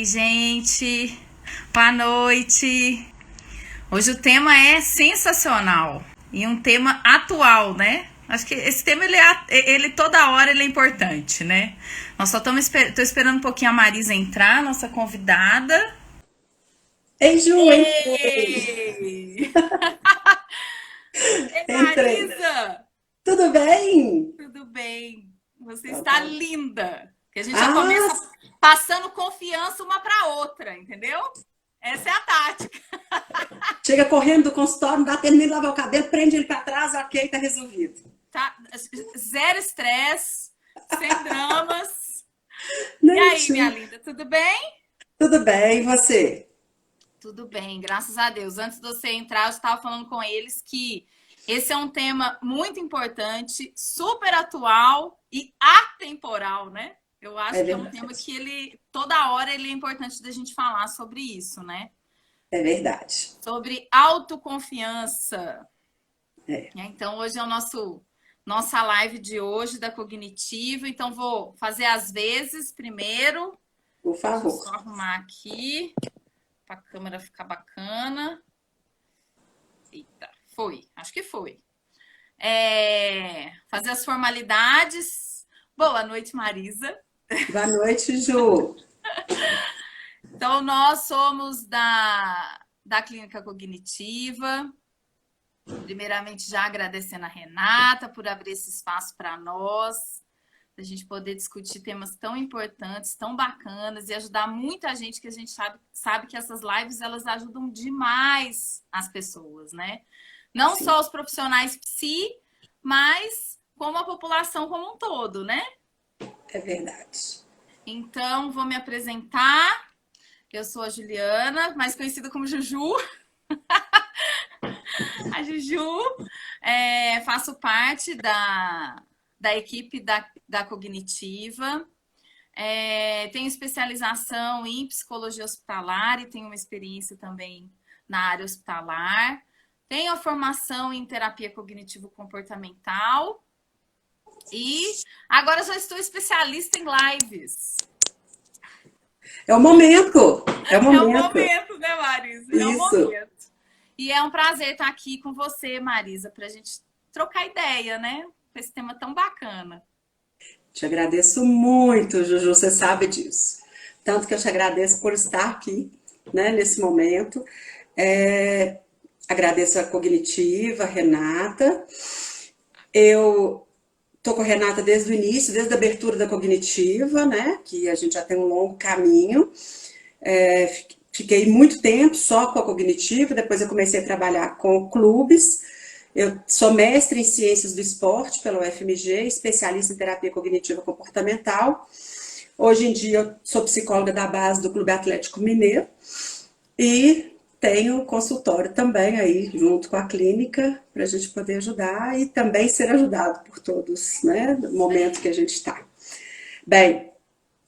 Oi, gente. Boa noite. Hoje o tema é sensacional e um tema atual, né? Acho que esse tema ele toda hora ele é importante, né? Nós só tô esperando um pouquinho a Marisa entrar, nossa convidada. Ei, Ju, entrei. Ei! Ei, Entrei. Marisa! Tudo bem? Tudo bem? Você Então está tá bom. linda. Que a gente já Ah, começa passando confiança uma para outra, entendeu? Essa é a tática. chega correndo do consultório, não dá tempo nem de lavar o cabelo, prende ele pra trás, ok, tá resolvido. Tá? Zero estresse, sem dramas. E Nem aí, minha tinha. linda, tudo bem? Tudo bem, e você? Tudo bem, graças a Deus. Antes de você entrar, eu estava falando com eles que esse é um tema muito importante, super atual e atemporal, né? Eu É acho que é um tema verdade. que ele, toda hora, ele é importante da gente falar sobre isso, né? É verdade. Sobre autoconfiança. É, Então, hoje é o nossa live de hoje da Cognitiva. Então, vou fazer as vezes primeiro. por Deixa eu favor. só arrumar aqui para a câmera ficar bacana. Eita, foi. Acho que foi. Fazer as formalidades. Boa noite, Marisa. Boa noite, Ju. Então, nós somos da Clínica Cognitiva. Primeiramente, já agradecendo a Renata por abrir esse espaço para nós, a gente poder discutir temas tão importantes, tão bacanas e ajudar muita gente, que a gente sabe que essas lives elas ajudam demais as pessoas, né? Não Sim, só os profissionais psi, mas como a população como um todo, né? é verdade. Então, vou me apresentar. Eu sou a Juliana, mais conhecida como Juju. A Juju, faço parte da equipe da Cognitiva. Tenho especialização em psicologia hospitalar e tenho uma experiência também na área hospitalar. Tenho a formação em terapia cognitivo-comportamental e agora já estou especialista em lives. É o momento. É o É o momento. momento, né, Marisa? É o Isso. momento. E é um prazer estar aqui com você, Marisa, para a gente trocar ideia, né? Com esse tema tão bacana. Te agradeço muito, Juju, você sabe disso. Tanto que eu te agradeço por estar aqui, né, nesse momento. É, agradeço a Cognitiva, a Renata. Eu tô com a Renata desde o início, desde a abertura da Cognitiva, né, que a gente já tem um longo caminho. Fiquei muito tempo só com a Cognitiva, depois eu comecei a trabalhar com clubes. Eu sou mestre em Ciências do Esporte pela UFMG, especialista em terapia cognitiva comportamental. Hoje em dia eu sou psicóloga da base do Clube Atlético Mineiro e tenho consultório também aí junto com a clínica para a gente poder ajudar e também ser ajudado por todos, né, no momento que a gente está. Bem,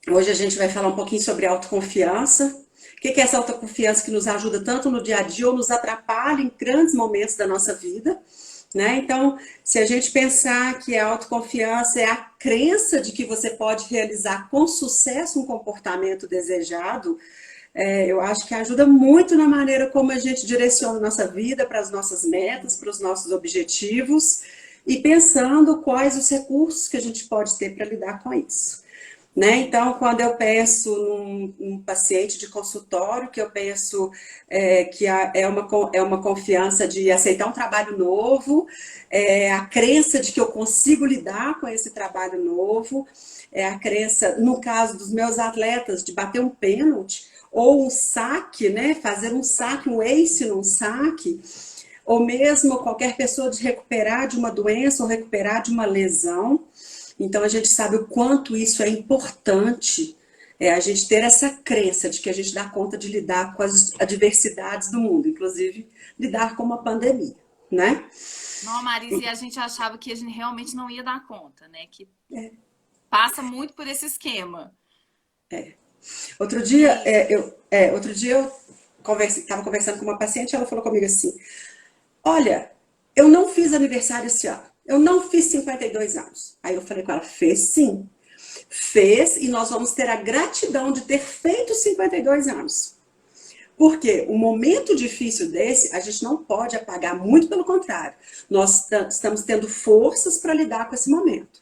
hoje a gente vai falar um pouquinho sobre autoconfiança. O que é essa autoconfiança que nos ajuda tanto no dia a dia ou nos atrapalha em grandes momentos da nossa vida? Né? Então, se a gente pensar que a autoconfiança é a crença de que você pode realizar com sucesso um comportamento desejado, eu acho que ajuda muito na maneira como a gente direciona a nossa vida para as nossas metas, para os nossos objetivos e pensando quais os recursos que a gente pode ter para lidar com isso. Né? Então, quando eu penso num paciente de consultório, que eu penso que é uma confiança de aceitar um trabalho novo, a crença de que eu consigo lidar com esse trabalho novo, a crença, no caso dos meus atletas, de bater um pênalti, ou um saque, né? Fazer um saque, um ace num saque, ou mesmo qualquer pessoa de recuperar de uma doença ou recuperar de uma lesão. Então a gente sabe o quanto isso é importante, a gente ter essa crença de que a gente dá conta de lidar com as adversidades do mundo, inclusive lidar com uma pandemia, né? Não, Marisa, e a gente achava que a gente realmente não ia dar conta, né? Que passa muito por esse esquema. Outro dia, E eu estava conversando com uma paciente, ela falou comigo assim: olha, eu não fiz aniversário esse ano, eu não fiz 52 anos. Aí eu falei com ela: fez sim. fez e nós vamos ter a gratidão de ter feito 52 anos. Porque um momento difícil desse, a gente não pode apagar, muito pelo contrário. Nós estamos tendo forças para lidar com esse momento.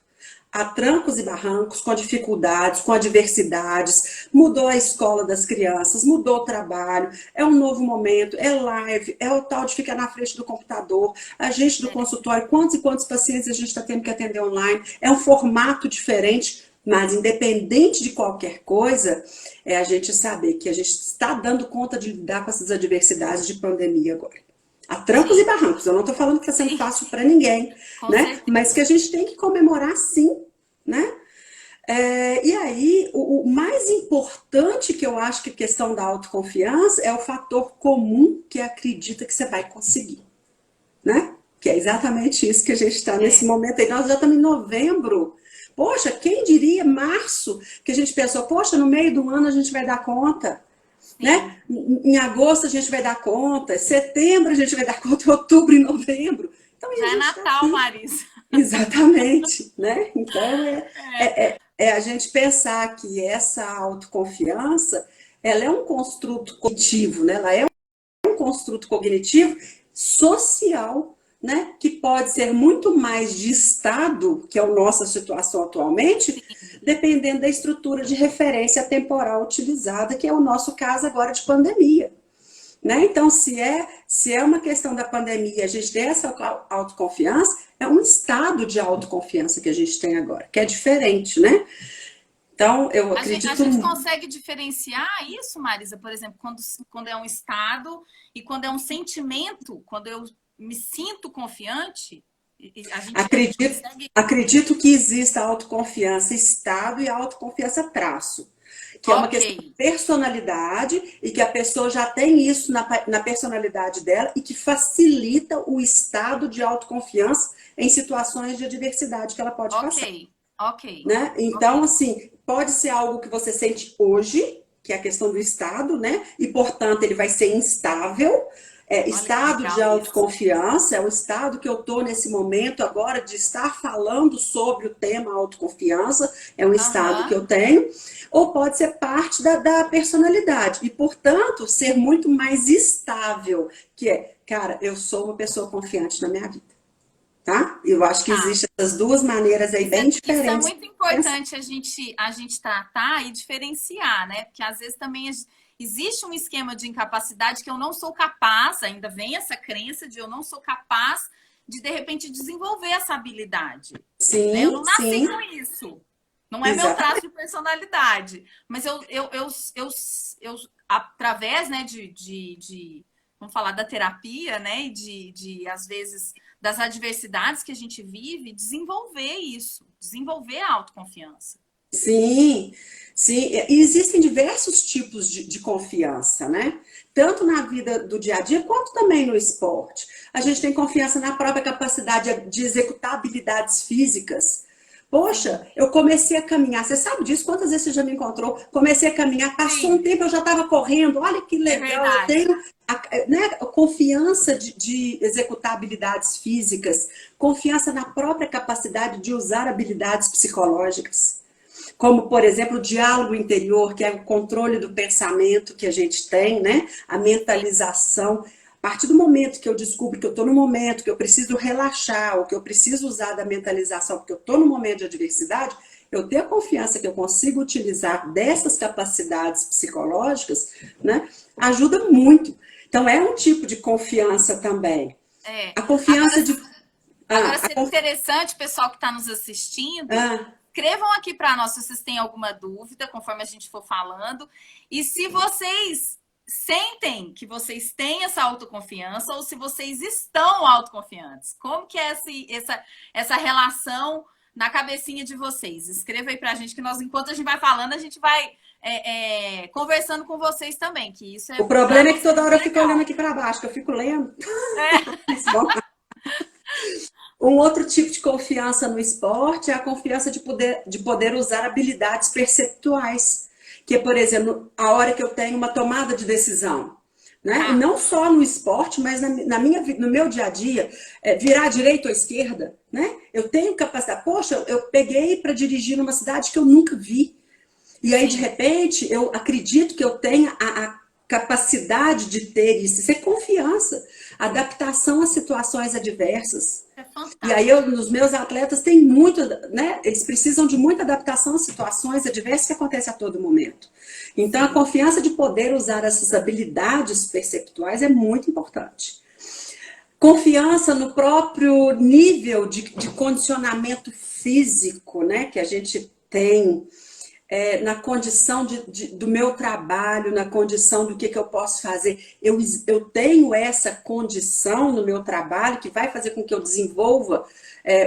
Há trancos e barrancos, com dificuldades, com adversidades, mudou a escola das crianças, mudou o trabalho, é um novo momento, é live, é o tal de ficar na frente do computador, a gente do consultório, quantos e quantos pacientes a gente está tendo que atender online, é um formato diferente, mas independente de qualquer coisa, é a gente saber que a gente está dando conta de lidar com essas adversidades de pandemia agora. Há trancos e barrancos, eu não estou falando que está sendo fácil para ninguém, né? Mas que a gente tem que comemorar sim, né? E aí, o mais importante que eu acho que a questão da autoconfiança é o fator comum que acredita que você vai conseguir, né? Que é exatamente isso que a gente está nesse momento aí. Nós já estamos em novembro. Poxa, quem diria março que a gente pensou, poxa, no meio do ano a gente vai dar conta. Né? Em agosto a gente vai dar conta, em setembro a gente vai dar conta, em outubro e novembro. Então, já é Natal, Marisa. Exatamente, né? Então é a gente pensar que essa autoconfiança, ela é um construto cognitivo, né? Ela é um construto cognitivo social, né? Que pode ser muito mais de estado, que é a nossa situação atualmente, dependendo da estrutura de referência temporal utilizada, que é o nosso caso agora de pandemia. Né? Então, se é uma questão da pandemia, a gente tem essa autoconfiança, é um estado de autoconfiança que a gente tem agora, que é diferente, né? Então, eu acredito... A gente consegue diferenciar isso, Marisa, por exemplo, quando é um estado e quando é um sentimento, quando eu me sinto confiante, acredito que exista autoconfiança estado e autoconfiança traço, que é uma questão de personalidade e que a pessoa já tem isso na personalidade dela e que facilita o estado de autoconfiança em situações de adversidade que ela pode passar. Né? Então, assim, pode ser algo que você sente hoje, que é a questão do estado, né? E, portanto, ele vai ser instável. Estado de autoconfiança é o estado que eu estou nesse momento agora de estar falando sobre o tema autoconfiança, é um estado que eu tenho, ou pode ser parte da personalidade e, portanto, ser muito mais estável, que é, cara, eu sou uma pessoa confiante na minha vida, tá? Eu acho que existem essas duas maneiras aí bem diferentes. Isso é muito importante a gente tratar e diferenciar, né? Porque às vezes também existe um esquema de incapacidade que eu não sou capaz, ainda vem essa crença de eu não sou capaz de repente, desenvolver essa habilidade. Sim, né? Eu não nasci sim. com isso. Não é meu traço de personalidade. Mas eu através, né, vamos falar da terapia, né, e às vezes, das adversidades que a gente vive, desenvolver isso, desenvolver a autoconfiança. Sim, sim. E existem diversos tipos de confiança, né? Tanto na vida do dia a dia, quanto também no esporte. A gente tem confiança na própria capacidade de executar habilidades físicas. Poxa, eu comecei a caminhar, você sabe disso? Quantas vezes você já me encontrou? Comecei a caminhar, passou um tempo, eu já estava correndo, olha que legal, eu tenho confiança de executar habilidades físicas, confiança na própria capacidade de usar habilidades psicológicas. Como, por exemplo, o diálogo interior, que é o controle do pensamento que a gente tem, né? A mentalização. A partir do momento que eu descubro que eu estou no momento que eu preciso relaxar, ou que eu preciso usar da mentalização porque eu estou no momento de adversidade, eu tenho a confiança que eu consigo utilizar dessas capacidades psicológicas, né? Ajuda muito. Então, é um tipo de confiança também. A confiança Agora seria interessante, pessoal que está nos assistindo, escrevam aqui para nós se vocês têm alguma dúvida, conforme a gente for falando. E se vocês sentem que vocês têm essa autoconfiança ou se vocês estão autoconfiantes. Como que é essa relação na cabecinha de vocês? Escreva aí pra gente que nós, enquanto a gente vai falando, a gente vai conversando com vocês também. Que isso o problema é que toda hora eu fico olhando aqui para baixo, que eu fico lendo. Um outro tipo de confiança no esporte é a confiança de poder usar habilidades perceptuais. Que é, por exemplo, a hora que eu tenho uma tomada de decisão. né? E Tá. não só no esporte, mas no meu dia a dia, virar à direita ou à esquerda, né? Eu tenho capacidade. Poxa, eu peguei para dirigir numa cidade que eu nunca vi. E aí, de Sim. repente, eu acredito que eu tenha a capacidade de ter isso. Isso é confiança, adaptação a situações adversas. É E aí, fantástico. nos meus atletas, tem muito, né? Eles precisam de muita adaptação a situações adversas que acontecem a todo momento. Então, a Sim. confiança de poder usar essas habilidades perceptuais é muito importante. Confiança no próprio nível de condicionamento físico, né? Que a gente tem na condição do meu trabalho, na condição do que eu posso fazer. Eu tenho essa condição no meu trabalho que vai fazer com que eu desenvolva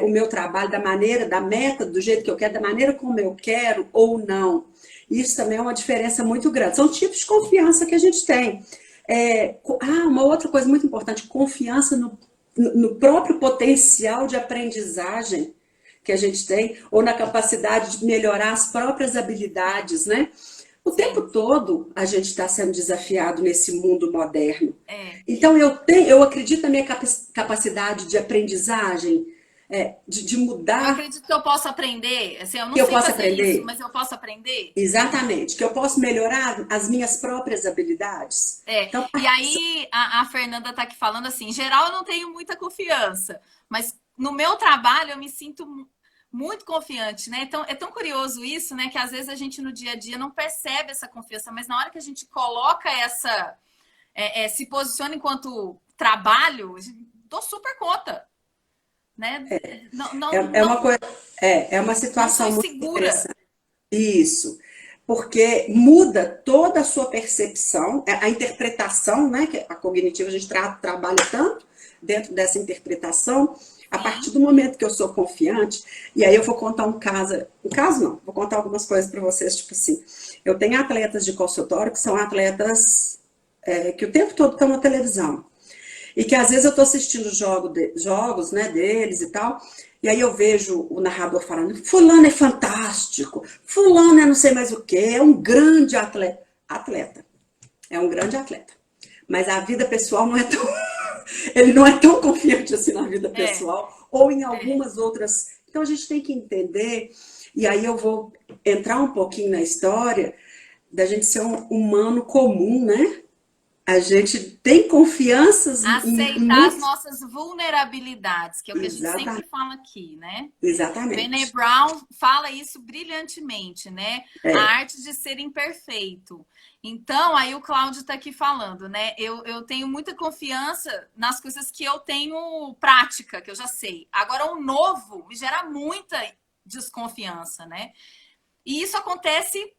o meu trabalho da maneira, da meta, do jeito que eu quero, da maneira como eu quero ou não. Isso também é uma diferença muito grande. São tipos de confiança que a gente tem. Uma outra coisa muito importante, confiança no próprio potencial de aprendizagem que a gente tem, ou na capacidade de melhorar as próprias habilidades, né? O tempo Sim. todo a gente está sendo desafiado nesse mundo moderno. É. Então eu acredito na minha capacidade de aprendizagem, de Eu mudar, acredito que eu posso aprender. Assim, eu não que eu sei possa fazer isso, aprender. mas eu posso aprender. Exatamente, que eu posso melhorar as minhas próprias habilidades. É. Então, E aí a Fernanda tá aqui falando assim, em geral eu não tenho muita confiança, mas no meu trabalho eu me sinto muito confiante, né? Então é tão curioso isso, né? Que às vezes a gente no dia a dia não percebe essa confiança, mas na hora que a gente coloca essa, se posiciona enquanto trabalho, dou super conta, né? Não, não, é uma não, coisa, é uma não sou situação muito insegura. interessante. Isso, porque muda toda a sua percepção, a interpretação, né? Que a cognitiva a gente trabalha tanto dentro dessa interpretação, a partir Sim, do momento que eu sou confiante, e aí eu vou contar um caso não, vou contar algumas coisas para vocês, tipo assim, eu tenho atletas de consultório que são atletas que o tempo todo estão na televisão. E que às vezes eu estou assistindo jogos, né, deles e tal, e aí eu vejo o narrador falando, fulano é fantástico, fulano é não sei mais o que, é um grande atleta. É um grande atleta. Mas a vida pessoal não é tão. Ele não é tão confiante assim na vida é, pessoal, ou em é. algumas outras. Então a gente tem que entender, e aí eu vou entrar um pouquinho na história da gente ser um humano comum, né? A gente tem confianças em Aceitar as muitos. nossas vulnerabilidades, que é o que a gente sempre Exatamente. fala aqui, né? Brené Exatamente. Brown fala isso brilhantemente, né? A É, arte de ser imperfeito. Então, aí o Cláudio está aqui falando, né? Eu tenho muita confiança nas coisas que eu tenho prática, que eu já sei. Agora, o novo me gera muita desconfiança, né? E isso acontece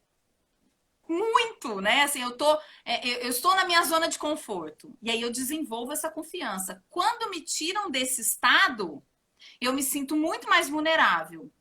muito, né? Assim, eu estou na minha zona de conforto. E aí eu desenvolvo essa confiança. Quando me tiram desse estado, eu me sinto muito mais vulnerável.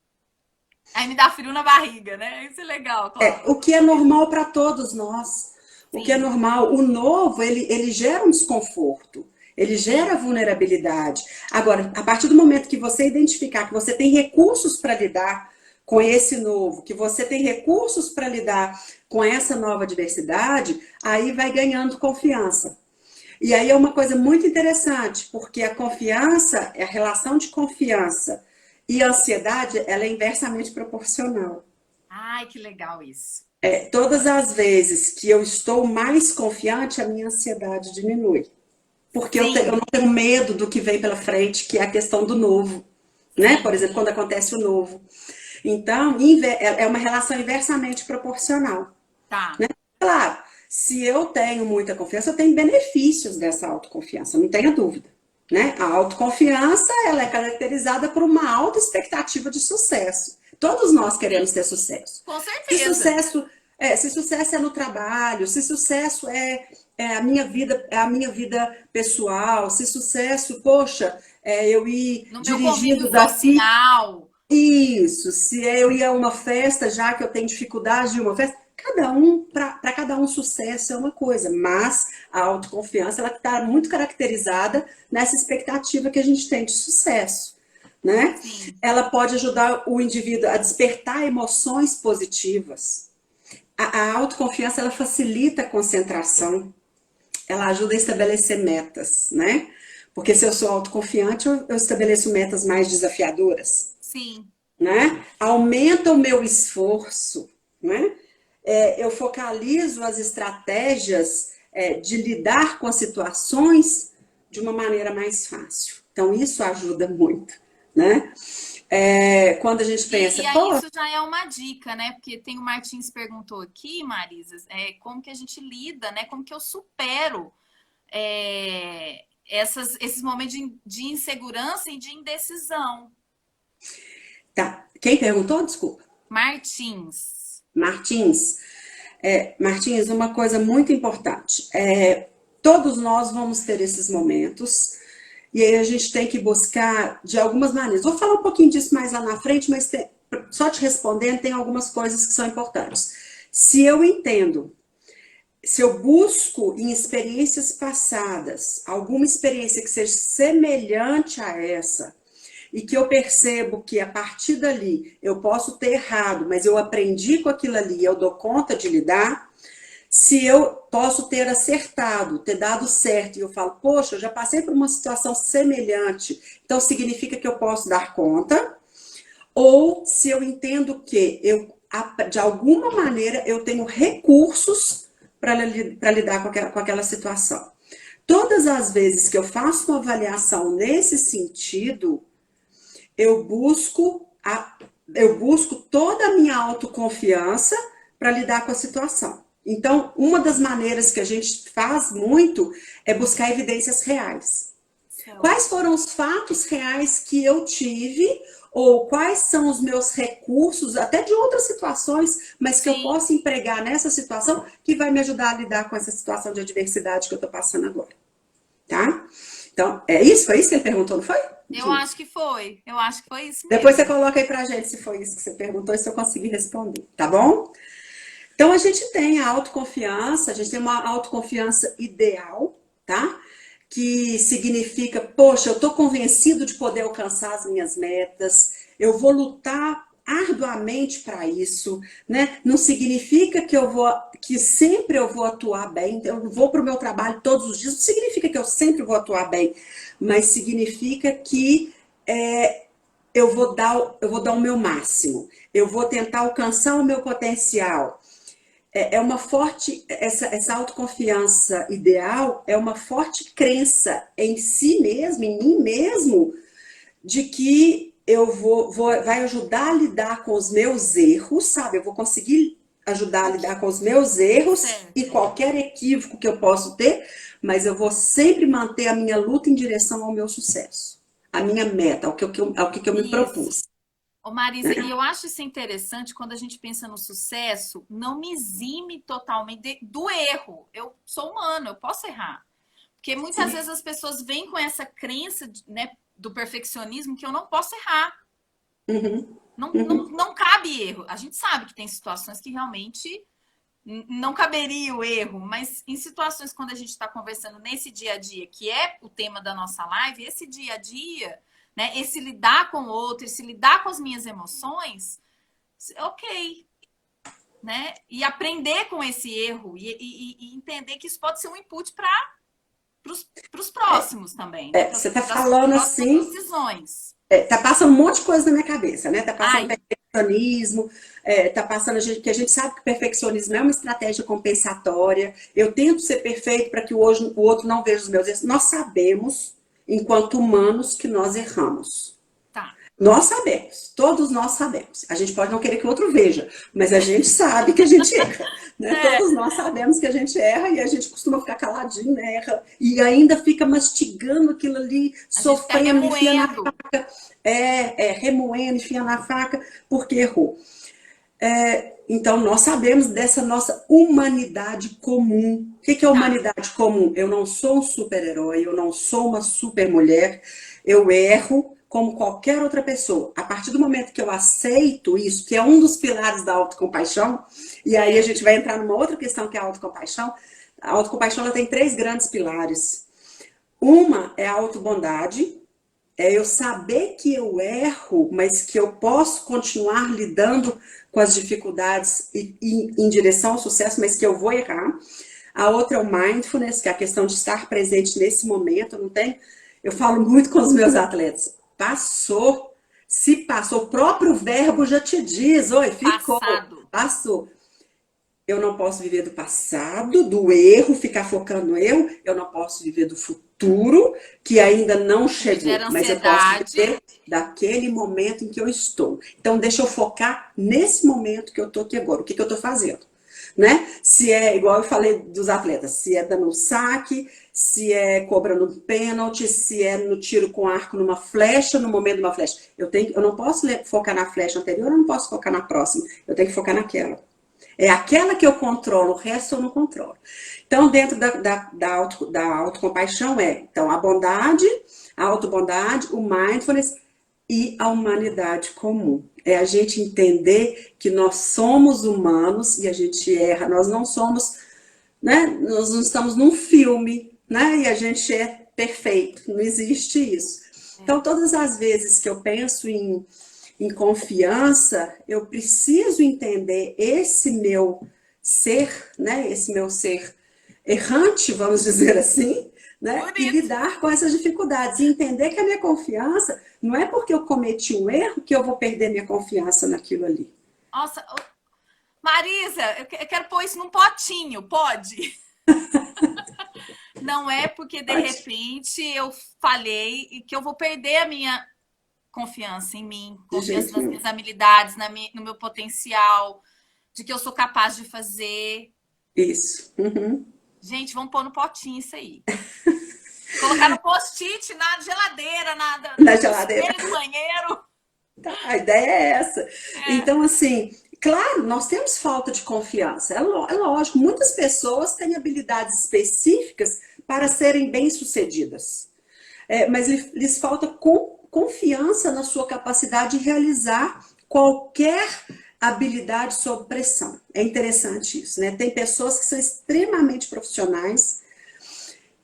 Aí me dá frio na barriga, né? Isso é legal, o Cláudio. que é normal para todos nós. O que é Sim, normal. O novo, ele gera um desconforto. Ele gera sim, vulnerabilidade. Agora, a partir do momento que você identificar que você tem recursos para lidar com esse novo, que você tem recursos para lidar com essa nova diversidade, aí vai ganhando confiança. E aí é uma coisa muito interessante, porque a confiança, a relação de confiança e ansiedade, ela é inversamente proporcional. ai, que legal isso. Todas as vezes que eu estou mais confiante, a minha ansiedade diminui. Porque eu não Sim, tenho medo do que vem pela frente, que é a questão do novo. Né? Por sim, exemplo, quando acontece o novo. Então, é uma relação inversamente proporcional. tá. Claro, se eu tenho muita confiança, eu tenho benefícios dessa autoconfiança, não tenha dúvida. Né? A autoconfiança ela é caracterizada por uma alta expectativa de sucesso. Todos nós queremos Sim, ter sucesso. com Se certeza. sucesso se sucesso é no trabalho, se sucesso é a minha vida pessoal, se sucesso, poxa, eu ir No meu convívio dirigindo daqui social. isso, se eu ia a uma festa, já que eu tenho dificuldade de ir a uma festa, para cada um, sucesso é uma coisa, mas a autoconfiança ela está muito caracterizada nessa expectativa que a gente tem de sucesso, né? Sim, Ela pode ajudar o indivíduo a despertar emoções positivas. A autoconfiança ela facilita a concentração, ela ajuda a estabelecer metas, né? Porque se eu sou autoconfiante, eu estabeleço metas mais desafiadoras, Sim. né? Aumenta o meu esforço, né? Eu focalizo as estratégias de lidar com as situações de uma maneira mais fácil. Então, isso ajuda muito, né? Quando a gente pensa, E aí pô, isso já é uma dica, né? Porque tem o Martins perguntou aqui, Marisa, como que a gente lida, né? Como que eu supero esses momentos de insegurança e de indecisão. tá, quem perguntou? Desculpa. Martins. Martins. Martins, uma coisa muito importante. Todos nós vamos ter esses momentos. E aí a gente tem que buscar de algumas maneiras. Vou falar um pouquinho disso mais lá na frente, mas só te respondendo, tem algumas coisas que são importantes. Se eu entendo, se eu busco em experiências passadas alguma experiência que seja semelhante a essa, e que eu percebo que a partir dali eu posso ter errado, mas eu aprendi com aquilo ali, eu dou conta de lidar. Se eu posso ter acertado, ter dado certo, e eu falo, poxa, eu já passei por uma situação semelhante, então significa que eu posso dar conta. Ou se eu entendo que de alguma maneira eu tenho recursos para lidar com aquela situação. Todas as vezes que eu faço uma avaliação nesse sentido, eu busco, eu busco toda a minha autoconfiança para lidar com a situação. Então, uma das maneiras que a gente faz muito é buscar evidências reais. Quais foram os fatos reais que eu tive, ou quais são os meus recursos, até de outras situações, mas que eu posso empregar nessa situação, que vai me ajudar a lidar com essa situação de adversidade que eu estou passando agora. Tá? Então, foi isso que ele perguntou, não foi? Eu acho que foi. Eu acho que foi isso mesmo. Depois você coloca aí pra gente se foi isso que você perguntou e se eu conseguir responder, tá bom? Então a gente tem a autoconfiança, a gente tem uma autoconfiança ideal, tá? Que significa, poxa, eu tô convencido de poder alcançar as minhas metas, eu vou lutar arduamente para isso, né? Não significa que sempre eu vou atuar bem, eu vou para o meu trabalho todos os dias, não significa que eu sempre vou atuar bem, mas significa que eu vou dar o meu máximo, eu vou tentar alcançar o meu potencial. Uma forte, essa autoconfiança ideal é uma forte crença em si mesmo, em mim mesmo, de que vai ajudar a lidar com os meus erros, sabe? Eu vou conseguir ajudar a lidar com os meus erros e qualquer equívoco que eu possa ter, mas eu vou sempre manter a minha luta em direção ao meu sucesso, a minha meta, ao que eu me propus. Ô Marisa, e eu acho isso interessante quando a gente pensa no sucesso, não me exime totalmente do erro. Eu sou humano, eu posso errar. Porque muitas vezes as pessoas vêm com essa crença, né, do perfeccionismo que eu não posso errar. Não cabe erro. A gente sabe que tem situações que realmente não caberia o erro, mas em situações quando a gente está conversando nesse dia a dia, que é o tema da nossa live, esse dia a dia, né, esse lidar com o outro, esse lidar com as minhas emoções, ok, né? E aprender com esse erro e entender que isso pode ser um input para os próximos também, né? Você está falando assim, decisões. Tá passando um monte de coisa na minha cabeça, né? Tá passando perfeccionismo, tá passando que a gente sabe que o perfeccionismo é uma estratégia compensatória. Eu tento ser perfeito para que o outro não veja os meus erros. Nós sabemos, enquanto humanos, que nós erramos. Tá. Nós sabemos, todos nós sabemos. A gente pode não querer que o outro veja, mas a gente sabe que a gente erra. Né? Todos nós sabemos que a gente erra e a gente costuma ficar caladinho, né? Erra, e ainda fica mastigando aquilo ali, sofrendo, enfiando na faca. Remoendo, enfiando na faca, porque errou. Então, nós sabemos dessa nossa humanidade comum. O que é humanidade comum? Eu não sou um super-herói, eu não sou uma super-mulher, eu erro como qualquer outra pessoa. A partir do momento que eu aceito isso, que é um dos pilares da autocompaixão, e aí a gente vai entrar numa outra questão que é a autocompaixão. A autocompaixão ela tem 3 grandes pilares. Uma é a autobondade, é eu saber que eu erro, mas que eu posso continuar lidando com as dificuldades em direção ao sucesso, mas que eu vou errar. A outra é o mindfulness, que é a questão de estar presente nesse momento. Não tem, eu falo muito com os meus atletas. Passou, se passou, o próprio verbo já te diz, oi, ficou, Passado. passou. Eu não posso viver do passado, do erro, ficar focando no erro. Eu não posso viver do futuro, que ainda não Que me chegou. gera Mas eu posso ansiedade. viver daquele momento em que eu estou. Então, deixa eu focar nesse momento que eu estou aqui agora. O que, que eu estou fazendo? Né? Se é, igual eu falei dos atletas, se é dando um saque, se é cobrando um pênalti, se é no tiro com arco numa flecha, no momento de uma flecha. Eu não posso focar na flecha anterior, eu não posso focar na próxima. Eu tenho que focar naquela. É aquela que eu controlo, o resto eu não controlo. Então, dentro da autocompaixão então, a bondade, a autobondade, o mindfulness e a humanidade comum. É a gente entender que nós somos humanos e a gente erra. Nós não somos, né? Nós não estamos num filme, né? E a gente é perfeito. Não existe isso. Então, todas as vezes que eu penso em confiança, eu preciso entender esse meu ser, né? Esse meu ser errante, vamos dizer assim, né? E Bonito. lidar com essas dificuldades. E entender que a minha confiança não é porque eu cometi um erro que eu vou perder minha confiança naquilo ali. Nossa, Marisa, eu quero pôr isso num potinho, pode? Não é porque de Pode? repente eu falhei e que eu vou perder a minha confiança em mim, De confiança jeito nas nenhum. minhas habilidades, no meu potencial, de que eu sou capaz de fazer. Isso. Uhum. Gente, vamos pôr no potinho isso aí. Colocar no post-it, na geladeira, Na no geladeira. espelho do banheiro. Tá, a ideia é essa. É, Então, assim, claro, nós temos falta de confiança. É lógico, muitas pessoas têm habilidades específicas para serem bem-sucedidas. Mas lhes falta confiança na sua capacidade de realizar qualquer habilidade sob pressão. É interessante isso, né? Tem pessoas que são extremamente profissionais,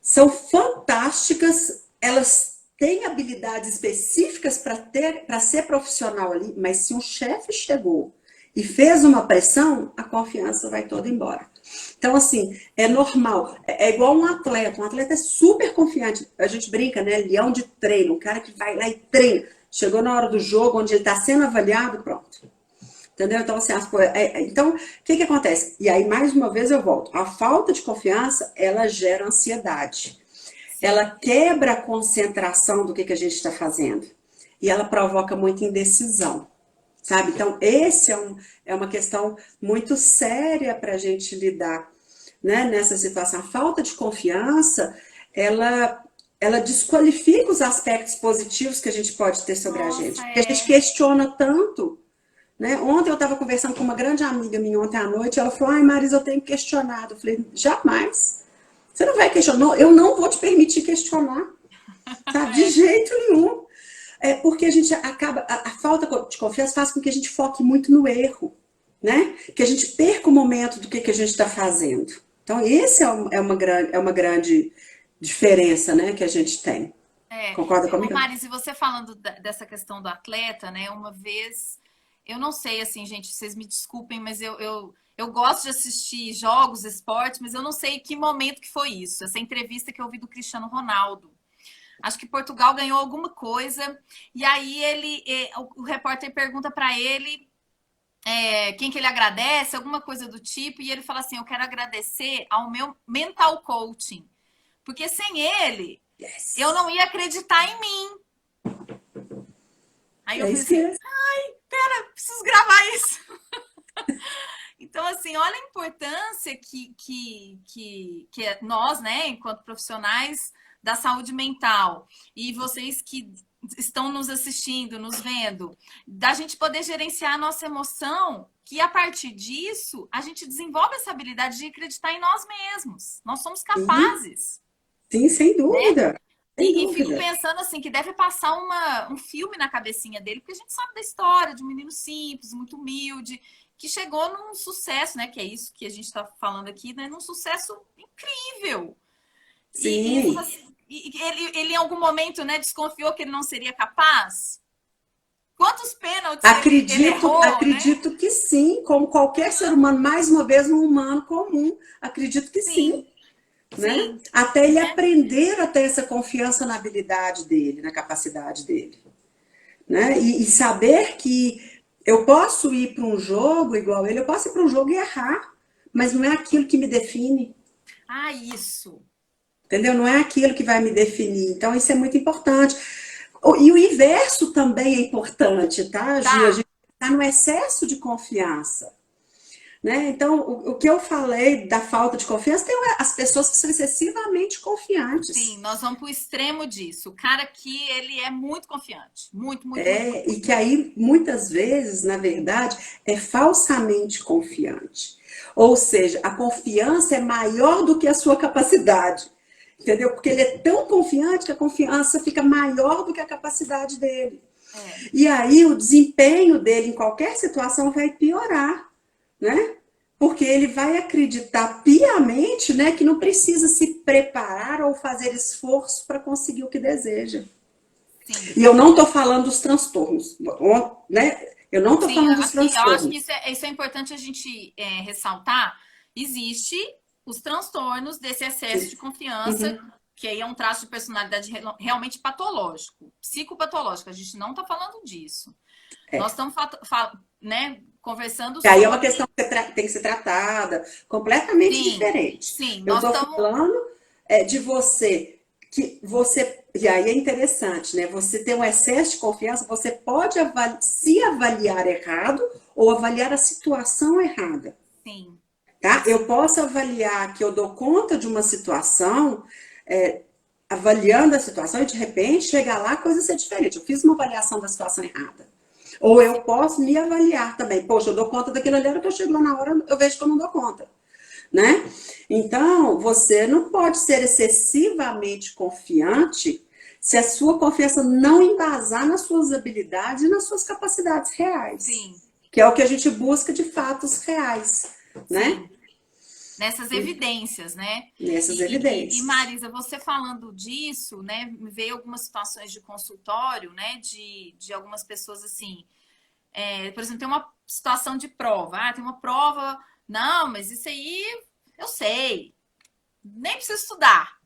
são fantásticas, elas têm habilidades específicas para ser profissional ali, mas se um chefe chegou e fez uma pressão, a confiança vai toda embora. Então, assim, é normal. É igual um atleta. Um atleta é super confiante. A gente brinca, né? Leão de treino. Um cara que vai lá e treina. Chegou na hora do jogo, onde ele está sendo avaliado, pronto. Entendeu? Então, assim, então, o que que acontece? E aí, mais uma vez, eu volto. A falta de confiança, ela gera ansiedade. Ela sim. quebra a concentração do que a gente está fazendo. E ela provoca muita indecisão. Sabe? Então, é uma questão muito séria para a gente lidar, né, nessa situação. A falta de confiança, ela desqualifica os aspectos positivos que a gente pode ter sobre a gente. Nossa, Porque a gente é. questiona tanto, né? Ontem eu estava conversando com uma grande amiga minha ontem à noite, ela falou, ai Marisa, eu tenho questionado. Eu falei, jamais. Você não vai questionar, eu não vou te permitir questionar, sabe? De jeito nenhum. É porque a gente acaba, a falta de confiança faz com que a gente foque muito no erro, né? Que a gente perca o momento do que a gente está fazendo. Então, esse é uma grande diferença, né, que a gente tem. É. Concorda Ô, comigo? Maris, e você falando dessa questão do atleta, né? Uma vez, eu não sei, assim, gente, vocês me desculpem, mas eu gosto de assistir jogos, esportes, mas eu não sei que momento que foi isso. Essa entrevista que eu vi do Cristiano Ronaldo. Acho que Portugal ganhou alguma coisa, e aí o repórter pergunta para ele quem que ele agradece, alguma coisa do tipo, e ele fala assim: eu quero agradecer ao meu mental coaching, porque sem ele eu Yes. não ia acreditar em mim. Aí eu É falei isso assim: mesmo. preciso gravar isso. Então, assim, olha a importância que nós, né, enquanto profissionais da saúde mental, e vocês que estão nos assistindo, nos vendo, da gente poder gerenciar a nossa emoção, que a partir disso a gente desenvolve essa habilidade de acreditar em nós mesmos. Nós somos Sim, capazes, sim, sem né? dúvida. Sem E fico dúvida. pensando assim que deve passar um filme na cabecinha dele, porque a gente sabe da história de um menino simples, muito humilde, que chegou num sucesso, né? Que é isso que a gente está falando aqui, né? Num sucesso incrível. E Sim, ele em algum momento, né, desconfiou que ele não seria capaz. Quantos pênaltis ele Acredito, errou, né? acredito que sim, como qualquer ser humano, mais uma vez um humano comum, acredito que sim, Sim, né? sim, Até ele né? aprender a ter essa confiança na habilidade dele, na capacidade dele, né? E saber que eu posso ir para um jogo igual ele, eu posso ir para um jogo e errar, mas não é aquilo que me define, Ah, isso. entendeu? Não é aquilo que vai me definir. Então, isso é muito importante. E o inverso também é importante, tá, Ju? A Tá. gente está no excesso de confiança. Né? Então, o que eu falei da falta de confiança, tem as pessoas que são excessivamente Sim, confiantes. nós vamos para o extremo disso. O cara aqui, ele é muito confiante. Muito, muito, muito, muito, É, e muito. que aí, muitas vezes, na verdade, é falsamente confiante. Ou seja, a confiança é maior do que a sua capacidade. Entendeu? Porque ele é tão confiante que a confiança fica maior do que a capacidade dele. É, E aí o desempenho dele em qualquer situação vai piorar, né? Porque ele vai acreditar piamente, né, que não precisa se preparar ou fazer esforço para conseguir o que deseja. sim. E eu não estou falando dos transtornos, né? Eu não estou Sim, falando dos assim, eu acho que transtornos. isso é importante a gente ressaltar. Existe os transtornos desse excesso de confiança, Uhum. que aí é um traço de personalidade realmente patológico, psicopatológico. A gente não está falando disso. Nós estamos né, conversando E aí é uma sobre. questão que tem que ser tratada completamente Sim, diferente. sim, Eu nós estou estamos. falando de você, que você. E aí é interessante, né? Você tem um excesso de confiança, você pode se avaliar errado ou avaliar a situação errada. Sim, Tá? sim, Eu posso avaliar que eu dou conta de uma situação, é, avaliando a situação, e de repente chegar lá a coisa ser diferente. Eu fiz uma avaliação da situação errada. Ou eu posso me avaliar também. Poxa, eu dou conta daquilo ali, que eu chego lá na hora, eu vejo que eu não dou conta. Né? Então, você não pode ser excessivamente confiante se a sua confiança não embasar nas suas habilidades e nas suas capacidades reais, sim, que é o que a gente busca de fatos reais, né? sim. Nessas evidências, né? Nessas E, evidências. Marisa, você falando disso, né? Me veio algumas situações de consultório, né? De algumas pessoas assim. Por exemplo, tem uma situação de prova. Ah, tem uma prova. Não, mas isso aí eu sei. Nem preciso estudar.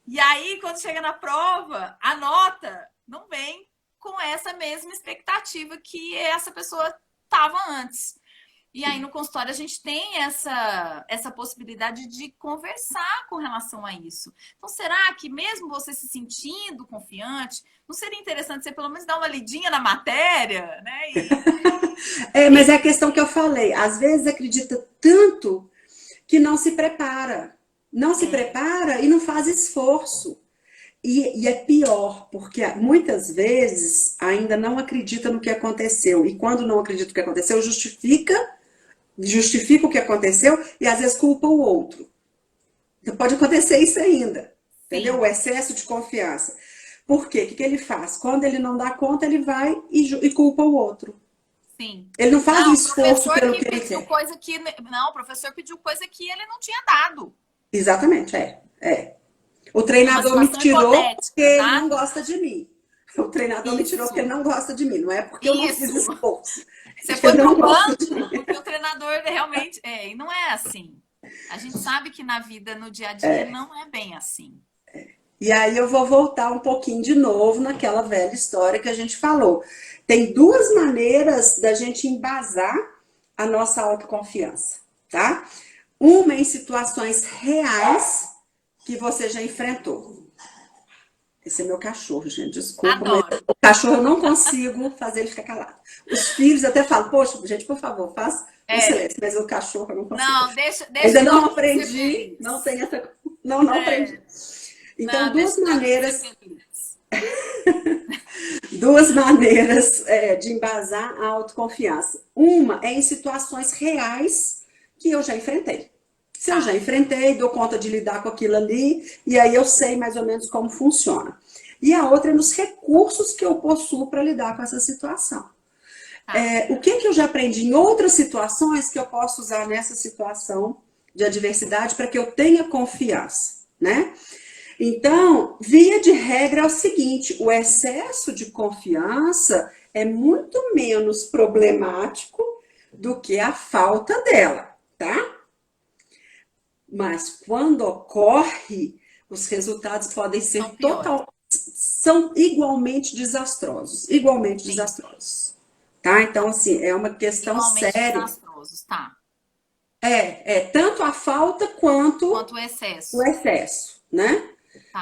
E aí, quando chega na prova, a nota não vem com essa mesma expectativa que essa pessoa estava antes. E aí, no consultório, a gente tem essa possibilidade de conversar com relação a isso. Então, será que mesmo você se sentindo confiante, não seria interessante você pelo menos dar uma lidinha na matéria, né? Mas é a questão que eu falei. Às vezes acredita tanto que não se prepara. Não se É, prepara e não faz esforço. E é pior, porque muitas vezes ainda não acredita no que aconteceu. E quando não acredita no que aconteceu, justifica o que aconteceu e às vezes culpa o outro. Então pode acontecer isso ainda. Entendeu? O sim, excesso de confiança. Por quê? O que ele faz? Quando ele não dá conta, ele vai e culpa o outro. sim. Ele não faz o Não, o esforço professor pelo que que ele pediu quer. coisa que. Não, o professor pediu coisa que ele não tinha dado. Exatamente, é. O Uma treinador me situação tirou porque hipotética, ele tá? não gosta de mim. O treinador me tirou porque ele Isso, não gosta de mim. Não é porque eu não fiz isso. esforço. É Você que ele foi não pro gosta de banco mim. porque o treinador realmente. E não é assim. A gente sabe que na vida, no dia a dia, não é bem assim. E aí eu vou voltar um pouquinho de novo naquela velha história que a gente falou. Tem duas maneiras da gente embasar a nossa autoconfiança, tá? Uma em situações reais que você já enfrentou. Esse é meu cachorro, gente, desculpa, mas Adoro. o cachorro eu não consigo fazer ele ficar calado. Os filhos até falam, poxa, gente, por favor, faz um É. silêncio, mas o cachorro eu não consigo. Não, deixa Ainda o não Doguinho ser aprendi, não feliz. tem essa. Não, não aprendi. É. Então, Não, deixa o Doguinho ser feliz. duas maneiras de embasar a autoconfiança. Uma é em situações reais que eu já enfrentei. Se eu já Tá, enfrentei, dou conta de lidar com aquilo ali, e aí eu sei mais ou menos como funciona. E a outra é nos recursos que eu possuo para lidar com essa situação. tá. O que eu já aprendi em outras situações que eu posso usar nessa situação de adversidade para que eu tenha confiança, né? Então, via de regra é o seguinte: o excesso de confiança é muito menos problemático do que a falta dela, tá? Mas quando ocorre, os resultados podem São ser piores. são igualmente Sim, desastrosos, tá? Então, assim, é uma questão igualmente séria. desastrosos, tá? É tanto a falta quanto Quanto o o excesso, excesso, né?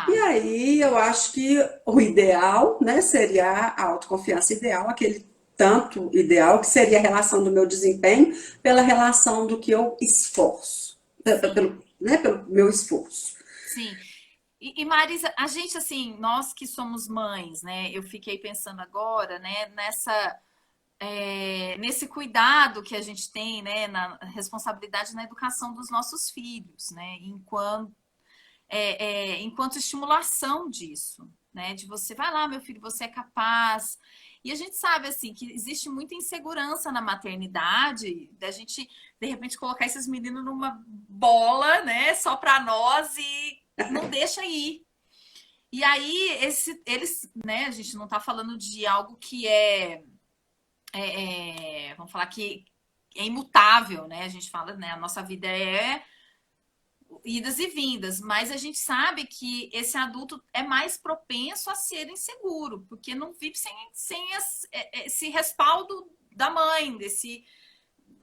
E tá? aí eu acho que o ideal, né, seria a autoconfiança ideal, aquele tanto ideal que seria a relação do meu desempenho pela relação do que eu esforço, Sim, pelo meu esforço. sim. E Marisa, a gente, assim, nós que somos mães, né? Eu fiquei pensando agora, né, nesse cuidado que a gente tem, né, na responsabilidade na educação dos nossos filhos, né? Enquanto estimulação disso, né? De você, vai lá, meu filho, você é capaz. E a gente sabe, assim, que existe muita insegurança na maternidade, da gente, de repente, colocar esses meninos numa bola, né? Só para nós e não deixa ir. E aí, eles, né? A gente não está falando de algo que vamos falar que é imutável, né? A gente fala, né? A nossa vida é idas e vindas, mas a gente sabe que esse adulto é mais propenso a ser inseguro, porque não vive sem esse respaldo da mãe,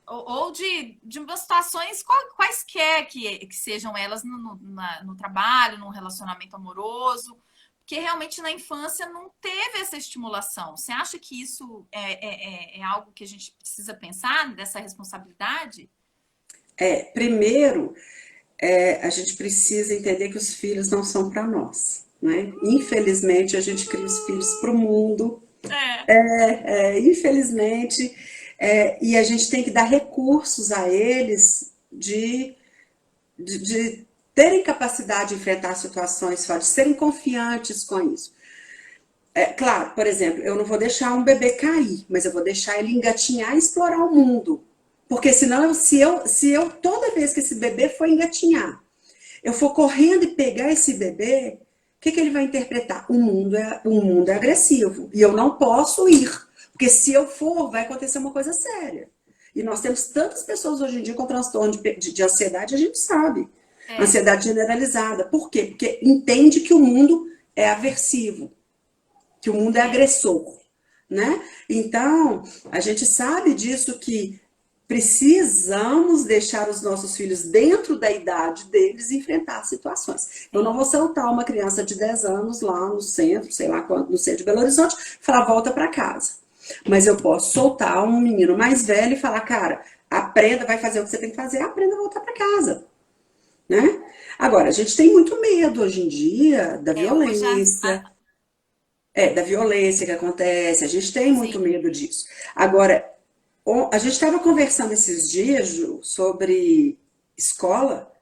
ou de umas situações quaisquer que sejam elas no trabalho, num relacionamento amoroso, porque realmente na infância não teve essa estimulação. Você acha que isso é algo que a gente precisa pensar dessa responsabilidade? Primeiro, a gente precisa entender que os filhos não são para nós, né? Infelizmente, a gente cria os filhos para o mundo, É, infelizmente, e a gente tem que dar recursos a eles de terem capacidade de enfrentar situações fortes, de serem confiantes com isso. Claro, por exemplo, eu não vou deixar um bebê cair, mas eu vou deixar ele engatinhar e explorar o mundo. Porque senão, se eu toda vez que esse bebê for engatinhar, eu for correndo e pegar esse bebê, o que ele vai interpretar? O mundo é agressivo e eu não posso ir, porque se eu for, vai acontecer uma coisa séria. E nós temos tantas pessoas hoje em dia com transtorno de ansiedade, a gente sabe. é, Ansiedade generalizada. Por quê? Porque entende que o mundo é aversivo, que o mundo é é. agressor, né? Então, a gente sabe disso que precisamos deixar os nossos filhos dentro da idade deles enfrentar situações. Eu não Sim, vou soltar uma criança de 10 anos lá no centro, sei lá quanto, no centro de Belo Horizonte, falar volta para casa. Mas eu posso soltar um menino mais velho e falar, cara, aprenda, vai fazer o que você tem que fazer, aprenda a voltar para casa, né? Agora, a gente tem muito medo hoje em dia hoje da violência que acontece, a gente tem muito sim, medo disso. Agora, a gente estava conversando esses dias, Ju, sobre escola,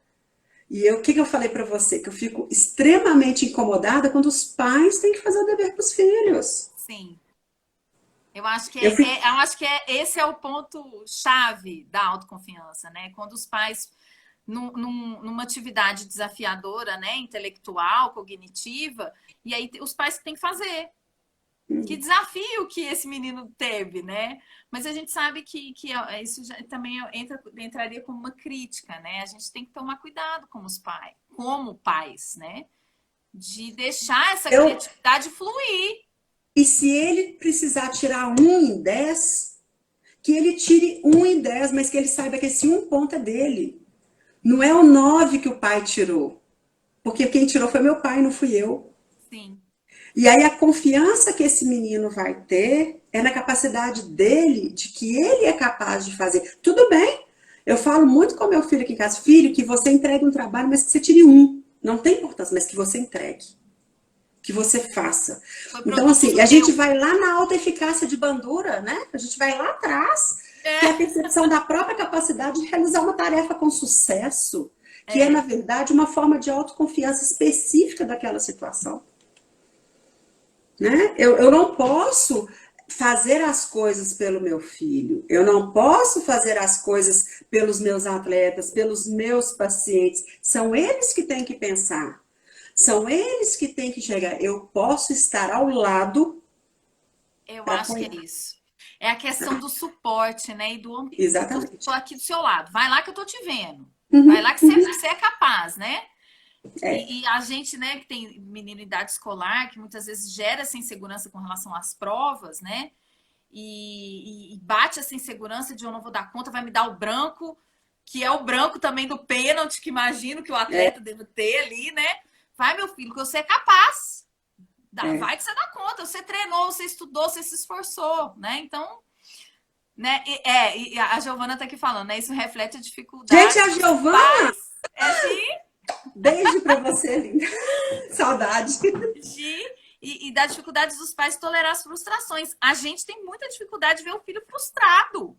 e o que eu falei para você? Que eu fico extremamente incomodada quando os pais têm que fazer o dever para os filhos. sim. Eu acho que Eu fico, esse é o ponto chave da autoconfiança, né? Quando os pais numa atividade desafiadora, né, intelectual, cognitiva, e aí os pais têm que fazer. Que desafio que esse menino teve, né? Mas a gente sabe que isso também entraria como uma crítica, né? A gente tem que tomar cuidado como pais, né? De deixar essa eu, criatividade fluir. e se ele precisar tirar 1 em 10, que ele tire 1 em 10, mas que ele saiba que esse 1 ponto é dele. Não é o 9 que o pai tirou. Porque quem tirou foi meu pai, não fui eu. Sim, E aí a confiança que esse menino vai ter é na capacidade dele, de que ele é capaz de fazer. Tudo bem, eu falo muito com meu filho aqui em casa, filho, que você entregue um trabalho, mas que você tire 1. Não tem importância, mas que você entregue, que você faça. foi Então, produto assim, a gente seu. vai lá na alta eficácia de Bandura, né? A gente vai lá atrás, que é a É, percepção da própria capacidade de realizar uma tarefa com sucesso, que é, na é, verdade, uma forma de autoconfiança específica daquela situação. Né? Eu não posso fazer as coisas pelo meu filho, eu não posso fazer as coisas pelos meus atletas, pelos meus pacientes. São eles que têm que pensar, são eles que têm que chegar. Eu posso estar ao lado, Eu para acho que é apoiar. isso. É a questão do suporte, né? E do tô Exatamente. aqui do seu lado. Vai lá que eu tô te vendo. Vai Uhum, lá que você é capaz, né? é, E a gente, né, que tem menino em idade escolar, que muitas vezes gera essa insegurança com relação às provas, né? E bate essa insegurança de eu não vou dar conta, vai me dar o branco, que é o branco também do pênalti, que imagino que o é, atleta deve ter ali, né? Vai, meu filho, que você é capaz. é. Vai que você dá conta, você treinou, você estudou, você se esforçou, né? Então, né? E a Giovana tá aqui falando, né? Isso reflete a Gente, a dificuldade dos Giovana, pais beijo para você, linda. Saudade. de e da dificuldade dos pais tolerar as frustrações. A gente tem muita dificuldade de ver o filho frustrado.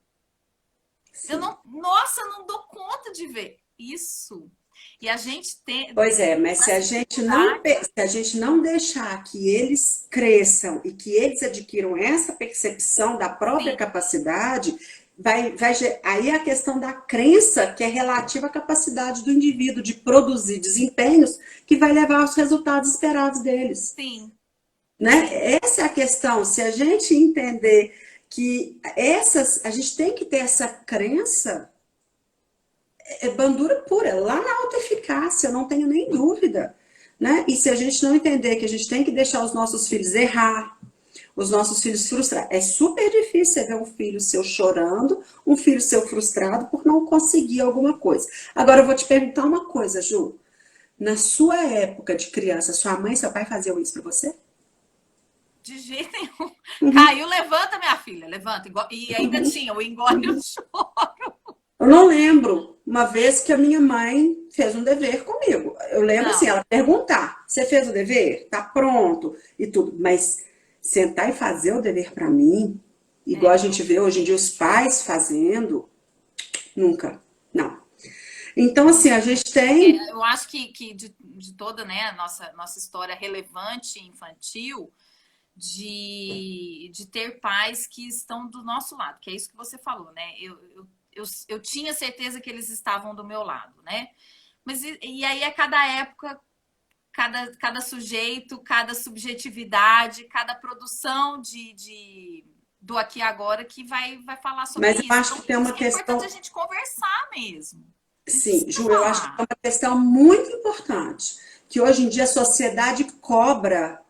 Eu Sim. não, nossa, não dou conta de ver isso. E a gente tem Pois é, mas se a essa gente não, dificuldade, se a gente não deixar que eles cresçam e que eles adquiram essa percepção da própria sim, capacidade, aí é a questão da crença que é relativa à capacidade do indivíduo de produzir desempenhos que vai levar aos resultados esperados deles, sim, né? sim, Essa é a questão. Se a gente entender que a gente tem que ter essa crença, é bandura pura, lá na alta eficácia, não tenho nem dúvida. Né? E se a gente não entender que a gente tem que deixar os nossos filhos errar, os nossos filhos frustrar, é super difícil você ver um filho seu chorando, um filho seu frustrado por não conseguir alguma coisa. Agora eu vou te perguntar uma coisa, Ju. Na sua época de criança, sua mãe e seu pai faziam isso pra você? de jeito nenhum. Uhum, Caiu, levanta, minha filha, levanta. E ainda uhum, tinha o engole o uhum. choro. Eu não lembro uma vez que a minha mãe fez um dever comigo. Eu lembro assim, Não, ela perguntar: você fez o dever? Tá pronto e tudo. Mas sentar e fazer o dever para mim, igual a é. gente vê hoje em dia os pais fazendo, nunca. Não. Então, assim, a gente tem. Eu acho que de toda, né, a nossa história relevante infantil, de ter pais que estão do nosso lado, que é isso que você falou, né? Eu tinha certeza que eles estavam do meu lado, né? Mas e aí é cada época, cada sujeito, cada subjetividade, cada produção do aqui e agora que vai falar sobre Mas eu isso. acho Então, que tem por isso uma que é importante a questão. gente conversar mesmo. A gente Sim, precisa Ju, eu acho que é falar. uma questão muito importante. Que hoje em dia a sociedade cobra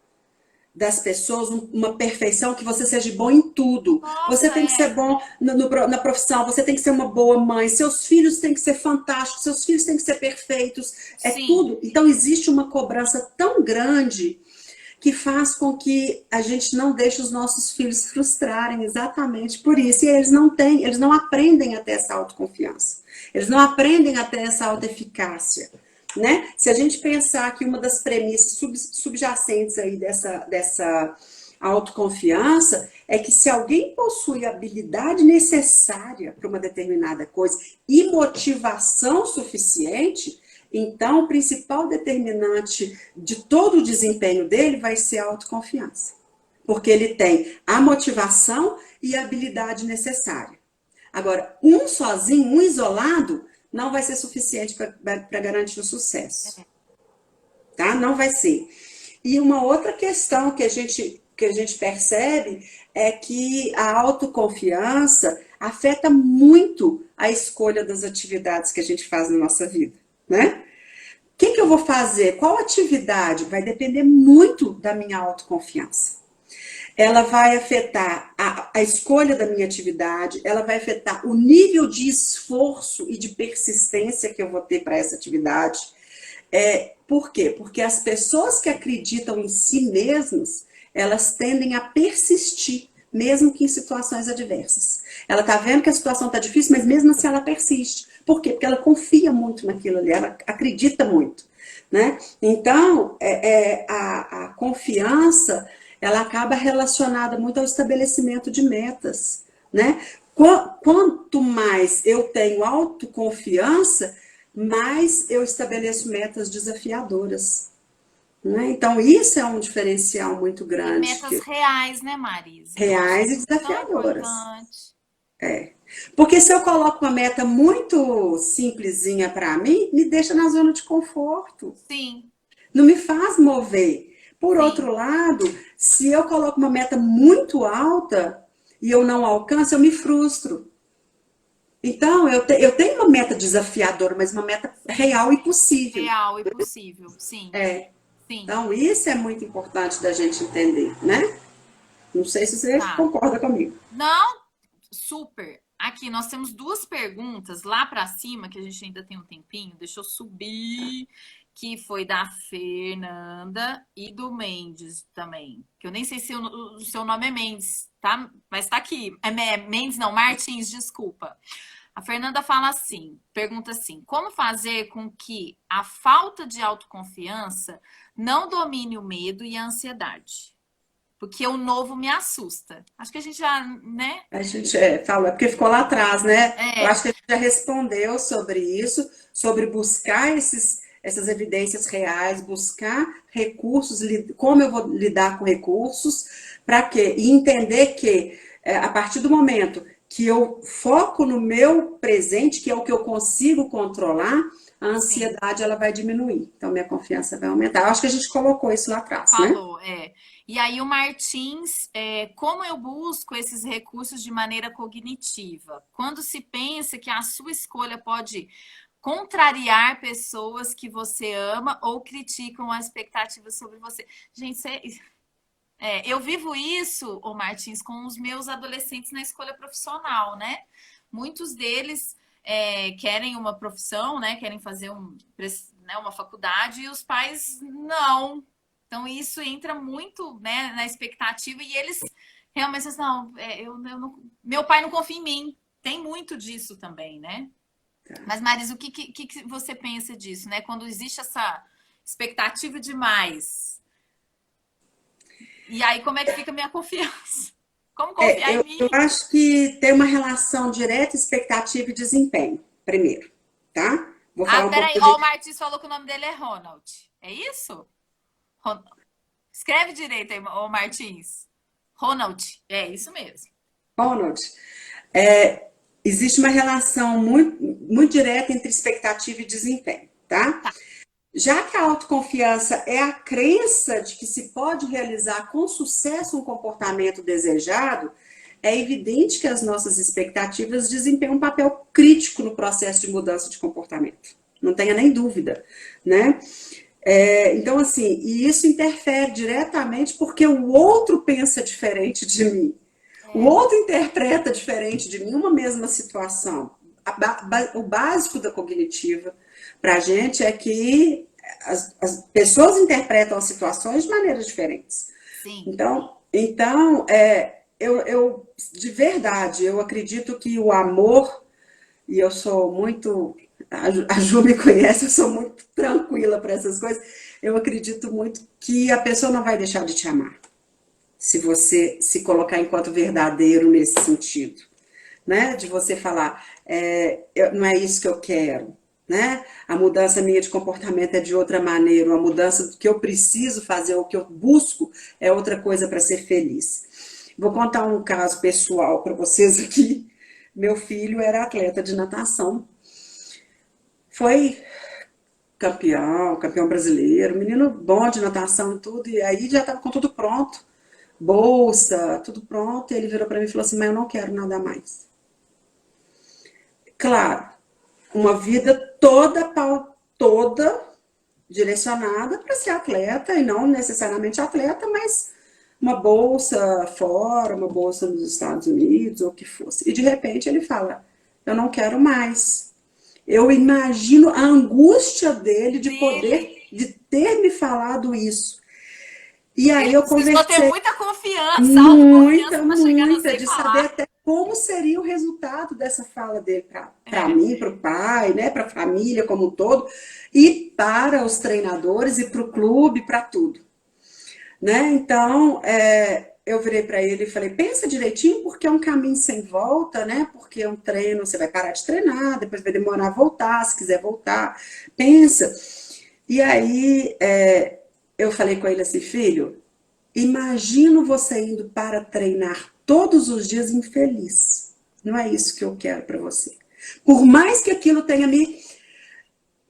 das pessoas uma perfeição, que você seja bom em tudo. Você Nossa, tem que ser bom na profissão, você tem que ser uma boa mãe, seus filhos têm que ser fantásticos, seus filhos têm que ser perfeitos, é sim, tudo. Então existe uma cobrança tão grande que faz com que a gente não deixe os nossos filhos frustrarem exatamente por isso. E eles não têm, eles não aprendem a ter essa autoconfiança. Eles não aprendem a ter essa autoeficácia. Né? Se a gente pensar que uma das premissas subjacentes aí dessa autoconfiança é que se alguém possui a habilidade necessária para uma determinada coisa e motivação suficiente, então o principal determinante de todo o desempenho dele vai ser a autoconfiança. Porque ele tem a motivação e a habilidade necessária. Agora, um sozinho, um isolado, não vai ser suficiente para garantir o sucesso, tá? Não vai ser. E uma outra questão que a gente percebe é que a autoconfiança afeta muito a escolha das atividades que a gente faz na nossa vida, né? O que eu vou fazer? Qual atividade? Vai depender muito da minha autoconfiança. Ela vai afetar a escolha da minha atividade, ela vai afetar o nível de esforço e de persistência que eu vou ter para essa atividade. Por quê? Porque as pessoas que acreditam em si mesmas, elas tendem a persistir, mesmo que em situações adversas. Ela está vendo que a situação está difícil, mas mesmo assim ela persiste. Por quê? Porque ela confia muito naquilo ali, ela acredita muito. Né? Então, a confiança, ela acaba relacionada muito ao estabelecimento de metas. Né? Quanto mais eu tenho autoconfiança, mais eu estabeleço metas desafiadoras. Né? Então, isso é um diferencial muito e grande, metas reais, né, Marisa? Eu acho reais e isso tão desafiadoras. importante. Porque se eu coloco uma meta muito simplesinha para mim, me deixa na zona de conforto, Sim, não me faz mover. Por sim, outro lado, se eu coloco uma meta muito alta e eu não alcanço, eu me frustro. Então, eu tenho uma meta desafiadora, mas uma meta real e possível. real e possível, sim, sim, Então, isso é muito importante da gente entender, né? Não sei se você tá. concorda comigo. Não, super. Aqui nós temos duas perguntas lá para cima, que a gente ainda tem um tempinho. Deixa eu subir, que foi da Fernanda e do Mendes também. Que eu nem sei se o seu nome é Mendes, tá? Mas tá aqui. Mendes, não, Martins, desculpa. A Fernanda fala assim, pergunta assim: como fazer com que a falta de autoconfiança não domine o medo e a ansiedade? Porque o novo me assusta. Acho que a gente já, né? A gente falou, é porque ficou lá atrás, né? Eu É, acho que a gente já respondeu sobre isso, sobre buscar essas evidências reais, buscar recursos, como eu vou lidar com recursos, para quê? E entender que a partir do momento que eu foco no meu presente, que é o que eu consigo controlar, a sim, ansiedade ela vai diminuir. Então, minha confiança vai aumentar. Eu acho que a gente colocou isso lá atrás, né? falou, é. E aí o Martins, como eu busco esses recursos de maneira cognitiva? Quando se pensa que a sua escolha pode contrariar pessoas que você ama ou criticam as expectativas sobre você. Gente, eu vivo isso, ô Martins, com os meus adolescentes na escolha profissional, né? Muitos deles querem uma profissão, né? Querem fazer uma faculdade e os pais não. Então isso entra muito, né, na expectativa e eles realmente assim, não, eu não, meu pai não confia em mim. Tem muito disso também, né? Mas Marisa, o que você pensa disso, né? Quando existe essa expectativa demais, e aí, como é que fica a minha confiança? Como confiar em Eu mim? acho que tem uma relação direta expectativa e desempenho, primeiro, tá? Vou Ah, falar um peraí. pouco Ó, de o Martins falou que o nome dele é Ronald. É isso? Ron- Escreve direito aí, ô Martins. Ronald. É isso mesmo. Ronald. É, existe uma relação muito direta entre expectativa e desempenho, tá? Tá. Já que a autoconfiança é a crença de que se pode realizar com sucesso um comportamento desejado, é evidente que as nossas expectativas desempenham um papel crítico no processo de mudança de comportamento. Não tenha nem dúvida, né? Então, assim, e isso interfere diretamente porque o outro pensa diferente de mim. O É, outro interpreta diferente de mim uma mesma situação. O básico da cognitiva para a gente é que as pessoas interpretam as situações de maneiras diferentes. sim. Então, de verdade, eu acredito que o amor, e eu sou muito, a Ju me conhece, eu sou muito tranquila para essas coisas, eu acredito muito que a pessoa não vai deixar de te amar, se você se colocar enquanto verdadeiro nesse sentido, né? De você falar, não é isso que eu quero, né? A mudança minha de comportamento é de outra maneira, a mudança do que eu preciso fazer, o que eu busco é outra coisa para ser feliz. Vou contar um caso pessoal para vocês aqui. Meu filho era atleta de natação, foi campeão brasileiro, menino bom de natação e tudo, e aí já estava com tudo pronto, bolsa, tudo pronto, e ele virou para mim e falou assim, mas eu não quero nadar mais. Claro, uma vida toda direcionada para ser atleta, e não necessariamente atleta, mas uma bolsa fora, uma bolsa nos Estados Unidos, ou o que fosse. E de repente ele fala, eu não quero mais. Eu imagino a angústia dele Dele. de ter me falado isso. E aí Ele eu precisou ter conversei muita confiança, autoconfiança muita, para chegar a muita, sem de saber falar. até como seria o resultado dessa fala dele para É, mim, para o pai, né, para a família como um todo, e para os treinadores e para o clube, para tudo. Né? Então, eu virei para ele e falei, pensa direitinho, porque é um caminho sem volta, né? Porque é um treino, você vai parar de treinar, depois vai demorar a voltar, se quiser voltar, pensa. E aí eu falei com ele assim, filho, imagino você indo para treinar todos os dias infeliz. Não é isso que eu quero para você. Por mais que aquilo tenha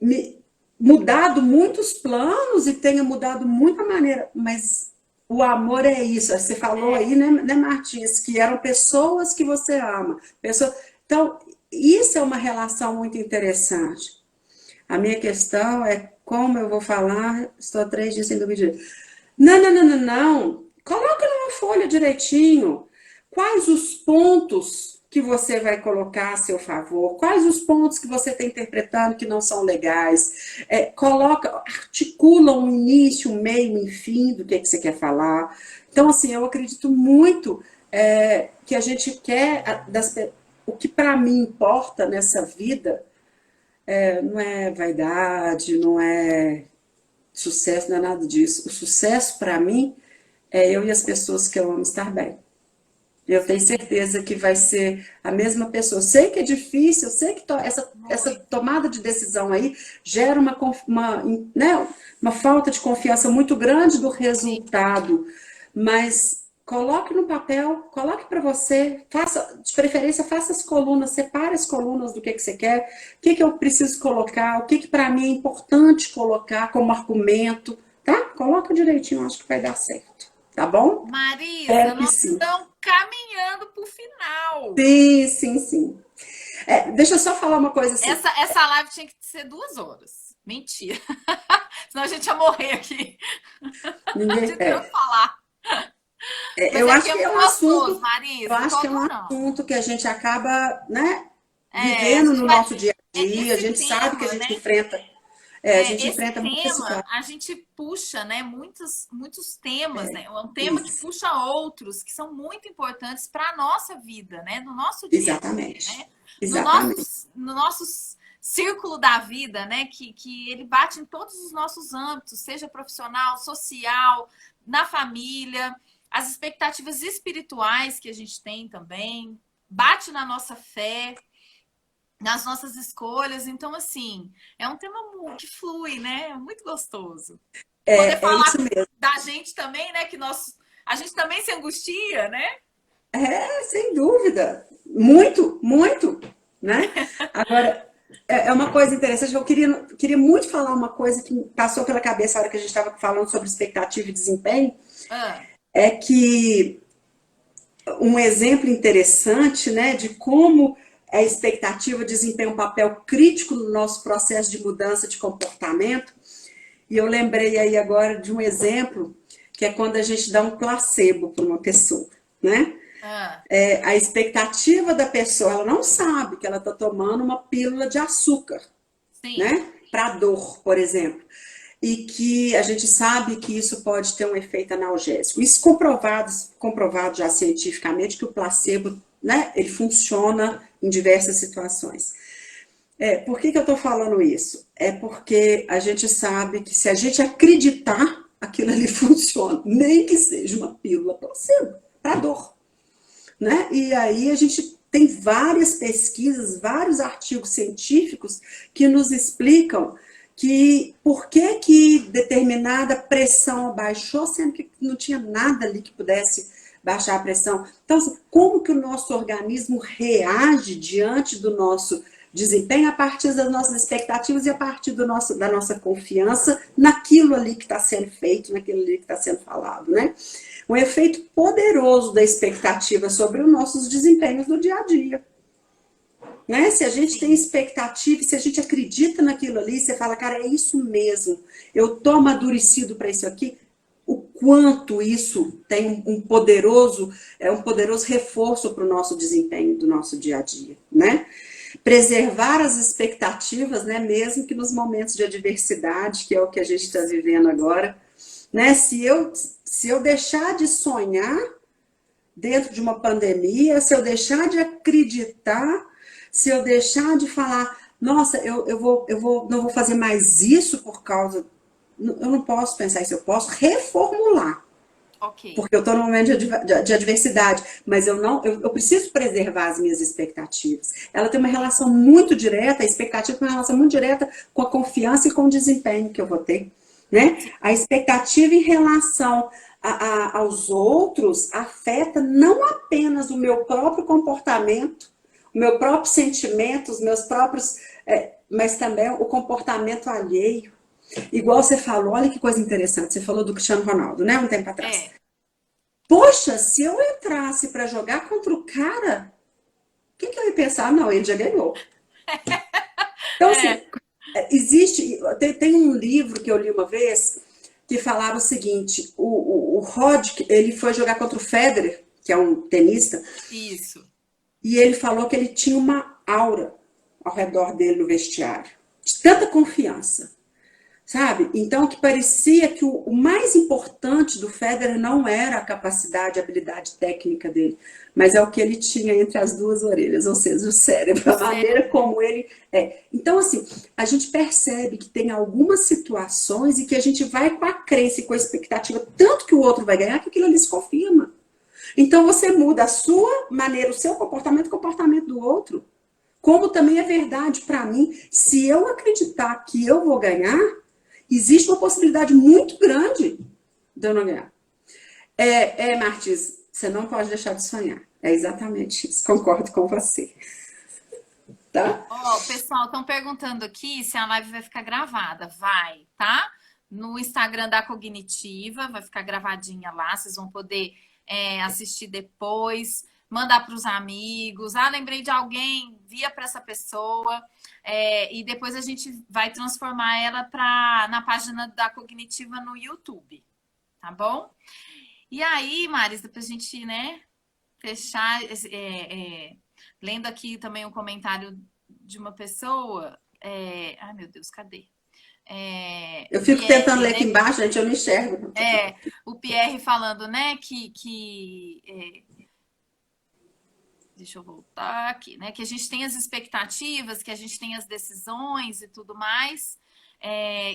me mudado muitos planos e tenha mudado muita maneira, mas o amor é isso. Você falou aí, né, Martins, que eram pessoas que você ama. Pessoa... Então, isso é uma relação muito interessante. A minha questão é como eu vou falar, estou há 3 dias sem dormir. Não, não, não, não, não. Coloca numa folha direitinho. Quais os pontos que você vai colocar a seu favor? Quais os pontos que você está interpretando que não são legais? Coloca, articula um início, um meio, um fim do que você quer falar. Então, assim, eu acredito muito que a gente quer, o que para mim importa nessa vida não é vaidade, não é sucesso, não é nada disso. O sucesso para mim é eu e as pessoas que eu amo estar bem. Eu tenho certeza que vai ser a mesma pessoa. Sei que é difícil, eu sei que essa tomada de decisão aí gera né, uma falta de confiança muito grande do resultado, mas coloque no papel, coloque para você, faça, de preferência, faça as colunas, separe as colunas do que você quer, o que eu preciso colocar, o que para mim é importante colocar como argumento, tá? Coloca direitinho, acho que vai dar certo, tá bom? Marisa, Espero que nós sim. estamos caminhando para o final. Sim, sim, sim. Deixa eu só falar uma coisa assim. Essa live tinha que ser 2 horas. Mentira. Senão a gente ia morrer aqui. Ninguém, De tanto falar. Mas eu é acho que é que é muito um gostoso, assunto, eu Marisa. Eu tô acho que é um adorando. assunto que a gente acaba, né, A vivendo gente no vai. nosso dia a dia. A Esse gente sabe que tema, né? a gente Esse enfrenta muitas tema, situações. a gente puxa, né, muitos temas, né? É um tema que Isso, puxa outros que são muito importantes para a nossa vida, né? No nosso dia a dia, exatamente, né? No nosso, exatamente, no nosso círculo da vida, né? Que ele bate em todos os nossos âmbitos, seja profissional, social, na família, as expectativas espirituais que a gente tem também, bate na nossa fé, nas nossas escolhas. Então, assim, é um tema que flui, né? É muito gostoso. E poder é falar isso mesmo. da gente também, né? Que a gente também se angustia, né? Sem dúvida, muito, muito, né? Agora, é uma coisa interessante, queria muito falar uma coisa que me passou pela cabeça na hora que a gente estava falando sobre expectativa e desempenho, Ah, é que um exemplo interessante, né, de como a expectativa desempenha um papel crítico no nosso processo de mudança de comportamento. E eu lembrei aí agora de um exemplo, que é quando a gente dá um placebo para uma pessoa, né? ah, A expectativa da pessoa, ela não sabe que ela está tomando uma pílula de açúcar, sim, né? Para dor, por exemplo. E que a gente sabe que isso pode ter um efeito analgésico. Isso comprovado já cientificamente que o placebo, né, ele funciona em diversas situações. Por que eu estou falando isso? É porque a gente sabe que se a gente acreditar, aquilo ali funciona, nem que seja uma pílula placebo, para dor. Né? E aí a gente tem várias pesquisas, vários artigos científicos que nos explicam que por que determinada pressão abaixou, sendo que não tinha nada ali que pudesse baixar a pressão. Então, assim, como que o nosso organismo reage diante do nosso desempenho a partir das nossas expectativas e a partir da nossa confiança naquilo ali que está sendo feito, naquilo ali que está sendo falado, né? Um efeito poderoso da expectativa sobre os nossos desempenhos no dia a dia. Né? Se a gente tem sim. expectativa, se a gente acredita naquilo ali, você fala, cara, é isso mesmo, eu tô amadurecido para isso aqui, o quanto isso tem um poderoso reforço para o nosso desempenho do nosso dia a dia, né? Preservar as expectativas, né? Mesmo que nos momentos de adversidade, que é o que a gente está vivendo agora, né? Se eu deixar de sonhar dentro de uma pandemia, se eu deixar de acreditar, se eu deixar de falar, nossa, não vou fazer mais isso por causa. Eu não posso pensar isso, eu posso reformular. Ok. Porque eu estou num momento de adversidade, mas eu preciso preservar as minhas expectativas. Ela tem uma relação muito direta, a expectativa tem uma relação muito direta com a confiança e com o desempenho que eu vou ter. Né? Sim. A expectativa em relação aos outros afeta não apenas o meu próprio comportamento, o meu próprio sentimento, os meus próprios mas também o comportamento alheio. Igual você falou, olha que coisa interessante, você falou do Cristiano Ronaldo, né, um tempo atrás. É, Poxa, se eu entrasse para jogar contra o cara, o que que eu ia pensar? Não, ele já ganhou. Então, assim, é, existe. Tem um livro que eu li uma vez que falava o seguinte: o Rod, ele foi jogar contra o Federer, que é um tenista, isso. e ele falou que ele tinha uma aura ao redor dele no vestiário, de tanta confiança. Sabe? Então, que parecia que o mais importante do Federer não era a capacidade, a habilidade técnica dele, mas é o que ele tinha entre as duas orelhas, ou seja, o cérebro, O a maneira cérebro. como ele é. Então, assim, a gente percebe que tem algumas situações e que a gente vai com a crença e com a expectativa, tanto que o outro vai ganhar, que aquilo ali se confirma. Então, você muda a sua maneira, o seu comportamento, o comportamento do outro. Como também é verdade para mim, se eu acreditar que eu vou ganhar, existe uma possibilidade muito grande de eu não ganhar. Martins, você não pode deixar de sonhar. É exatamente isso. Concordo com você. Tá? Ó, pessoal, estão perguntando aqui se a live vai ficar gravada. Vai, tá? No Instagram da Cognitiva, vai ficar gravadinha lá, vocês vão poder assistir depois, mandar para os amigos. Ah, lembrei de alguém, via para essa pessoa. E depois a gente vai transformar ela na página da Cognitiva no YouTube, tá bom? E aí, Marisa, para a gente, né, fechar, lendo aqui também um comentário de uma pessoa. Ai, meu Deus, cadê? Eu O fico tentando Pierre, ler aqui né? embaixo, gente, eu não enxergo. O Pierre falando, né, deixa eu voltar aqui, né? Que a gente tem as expectativas, que a gente tem as decisões e tudo mais.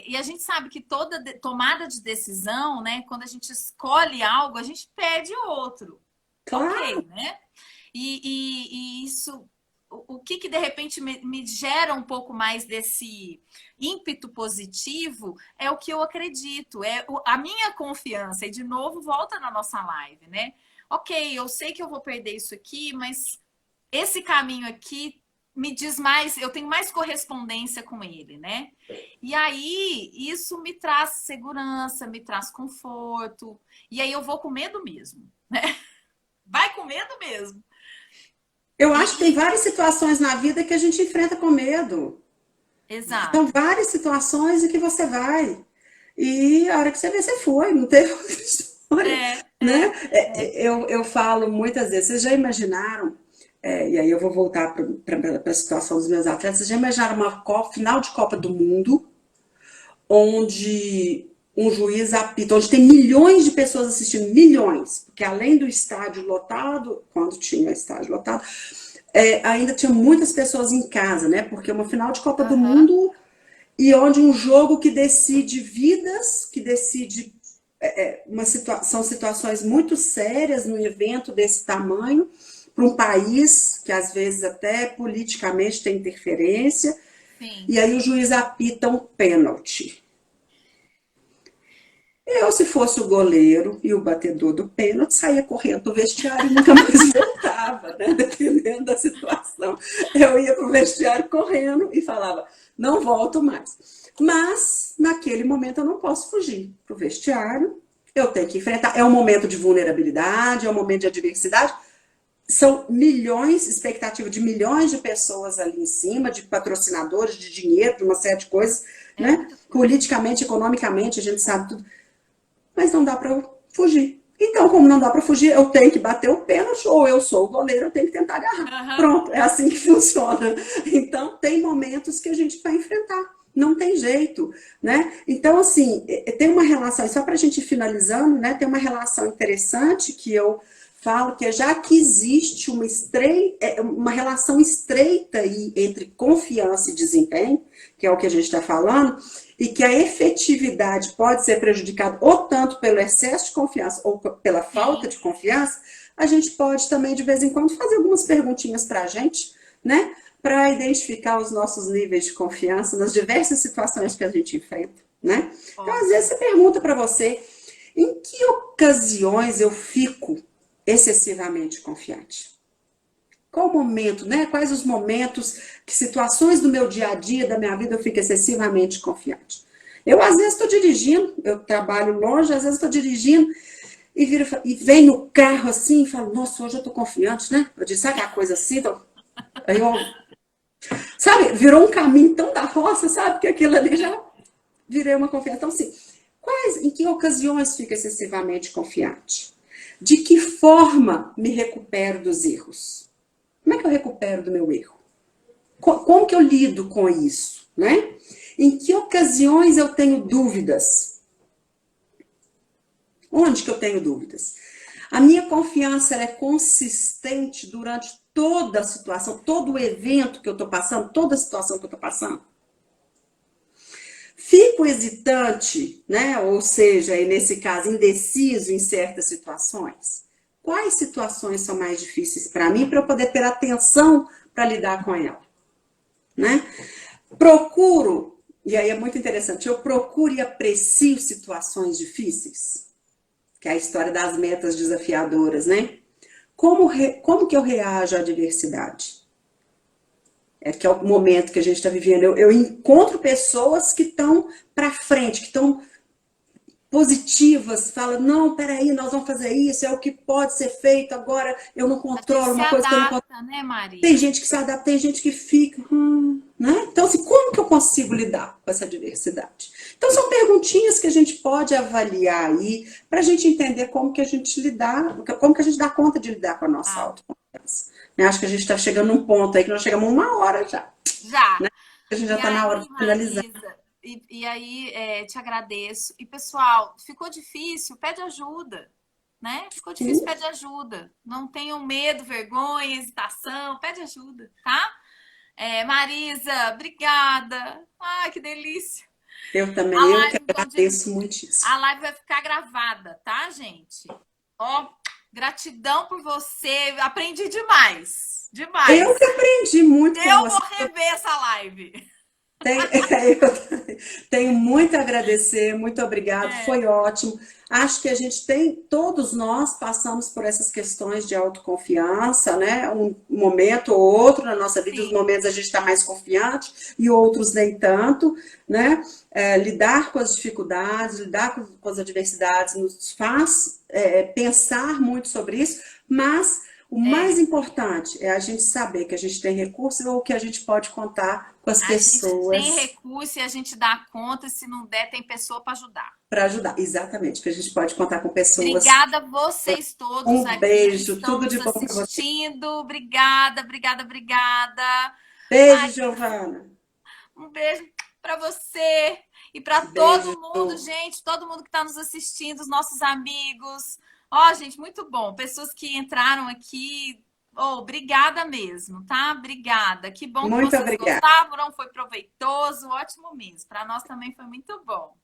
E a gente sabe que toda tomada de decisão, né? Quando a gente escolhe algo, a gente pede outro. Claro. Ok, né? E isso, o que de repente me gera um pouco mais desse ímpeto positivo é o que eu acredito, a minha confiança. E de novo, volta na nossa live, né? Ok, eu sei que eu vou perder isso aqui, mas esse caminho aqui me diz mais, eu tenho mais correspondência com ele, né? E aí, isso me traz segurança, me traz conforto, e aí eu vou com medo mesmo, né? Vai com medo mesmo. Eu E, acho que tem e- várias situações na vida que a gente enfrenta com medo. São exato. várias situações em que você vai. E a hora que você vê, você foi, não teve outra história, É, né? é, é. Eu falo muitas vezes, vocês já imaginaram, e aí eu vou voltar para a situação dos meus atletas, vocês já imaginaram uma final de Copa do Mundo, onde um juiz apita, onde tem milhões de pessoas assistindo, milhões, porque além do estádio lotado, quando tinha estádio lotado, ainda tinha muitas pessoas em casa, né? Porque é uma final de Copa do Aham. Mundo e onde um jogo que decide vidas, que decide são situações muito sérias num evento desse tamanho, para um país que às vezes até politicamente tem interferência, Sim. e aí o juiz apita um pênalti. Eu, se fosse o goleiro e o batedor do pênalti, saía correndo do vestiário e nunca mais voltava, né? Dependendo da situação. Eu ia para o vestiário correndo e falava, não volto mais. Mas, naquele momento, eu não posso fugir para o vestiário, eu tenho que enfrentar. É um momento de vulnerabilidade, é um momento de adversidade. São milhões, expectativa de milhões de pessoas ali em cima, de patrocinadores, de dinheiro, de uma série de coisas, É né? muita coisa. Politicamente, economicamente, a gente sabe tudo, mas não dá para fugir. Então, como não dá para fugir, eu tenho que bater o pênalti, ou eu sou o goleiro, eu tenho que tentar agarrar. Aham. Pronto, é assim que funciona. Então, tem momentos que a gente vai enfrentar. Não tem jeito, né? Então, assim, tem uma relação, só para a gente ir finalizando, né? Tem uma relação interessante que eu falo que já que existe uma relação estreita aí entre confiança e desempenho, que é o que a gente está falando, e que a efetividade pode ser prejudicada ou tanto pelo excesso de confiança ou pela falta Sim. de confiança, a gente pode também, de vez em quando, fazer algumas perguntinhas para a gente, né? Para identificar os nossos níveis de confiança nas diversas situações que a gente enfrenta, né? Então, às vezes, Ótimo. você pergunta para você, em que ocasiões eu fico excessivamente confiante? Qual o momento, né? Quais os momentos, que situações do meu dia a dia, da minha vida, eu fico excessivamente confiante. Eu, às vezes, estou dirigindo, eu trabalho longe, às vezes estou dirigindo e vem no carro assim e falo, nossa, hoje eu estou confiante, né? Eu disse, sabe aquela coisa assim? Então, aí eu, sabe, virou um caminho tão da roça, sabe? Que aquilo ali já virei uma confiança. Então, assim, em que ocasiões fico excessivamente confiante? De que forma me recupero dos erros? Como é que eu recupero do meu erro? Como que eu lido com isso, né? Em que ocasiões eu tenho dúvidas? Onde que eu tenho dúvidas? A minha confiança é consistente durante toda a situação, todo o evento que eu estou passando, toda a situação que eu estou passando. Fico hesitante, né? Ou seja, nesse caso, indeciso em certas situações. Quais situações são mais difíceis para mim para eu poder ter atenção para lidar com ela, né? Procuro, e aí é muito interessante, eu procuro e aprecio situações difíceis, que é a história das metas desafiadoras, né? Como que eu reajo à adversidade? É que é o momento que a gente está vivendo. Eu encontro pessoas que estão para frente, que estão positivas, fala, não, peraí, nós vamos fazer isso, é o que pode ser feito, agora eu não A gente controlo, se uma coisa que eu não controlo. adapta, né, Tem Maria? gente que se adapta, tem gente que fica, né? Então, assim, como que eu consigo lidar com essa diversidade? Então, são perguntinhas que a gente pode avaliar aí, para a gente entender como que a gente lidar, como que a gente dá conta de lidar com a nossa Ah, autoconfiança. Eu acho que a gente está chegando num ponto aí que nós chegamos uma hora já, já. né? A gente já E está na hora aí, de finalizar. Marisa, te agradeço. E, pessoal, ficou difícil? Pede ajuda, né? Ficou difícil, Sim, pede ajuda. Não tenham medo, vergonha, hesitação, pede ajuda, tá? Marisa, obrigada. Ai, que delícia. eu também, A eu que live, agradeço a muitíssimo. live vai ficar gravada, tá, gente? Ó, gratidão por você. Aprendi demais. Eu Demais. que aprendi muito com Eu vou você. rever essa live. Eu tenho muito a agradecer, muito obrigado, É, foi ótimo. Acho que a gente tem, todos nós passamos por essas questões de autoconfiança, né? Um momento ou outro na nossa vida, os sim. momentos a gente está mais confiante e outros nem tanto, né? Lidar com as dificuldades, lidar com as adversidades nos faz pensar muito sobre isso, mas o mais É. importante é a gente saber que a gente tem recursos ou que a gente pode contar com as A gente tem pessoas recurso e a gente dá conta, se não der, tem pessoa para ajudar. para ajudar. Exatamente, que a gente pode contar com pessoas. Obrigada a vocês todos Um aqui que beijo, estão tudo nos de bom para você. assistindo. Obrigada, obrigada, obrigada. Beijo, Mari, Giovana. um beijo para você e para Beijo, todo mundo, Ju. gente, todo mundo que está nos assistindo, os nossos amigos. Ó, gente, muito bom. Pessoas que entraram aqui. Oh, obrigada mesmo, tá? Obrigada. Que bom que Muito vocês obrigada. gostaram, foi proveitoso, ótimo mesmo. Para nós também foi muito bom.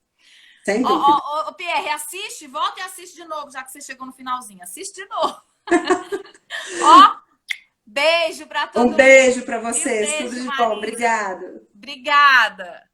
Sem Ó, dúvida. ó, ó, Pierre, assiste, volta e assiste de novo, já que você chegou no finalzinho. Assiste de novo. Ó, beijo para Um todo mundo. beijo para E um vocês, tudo beijo, de bom. Marisa. Obrigada. Obrigada.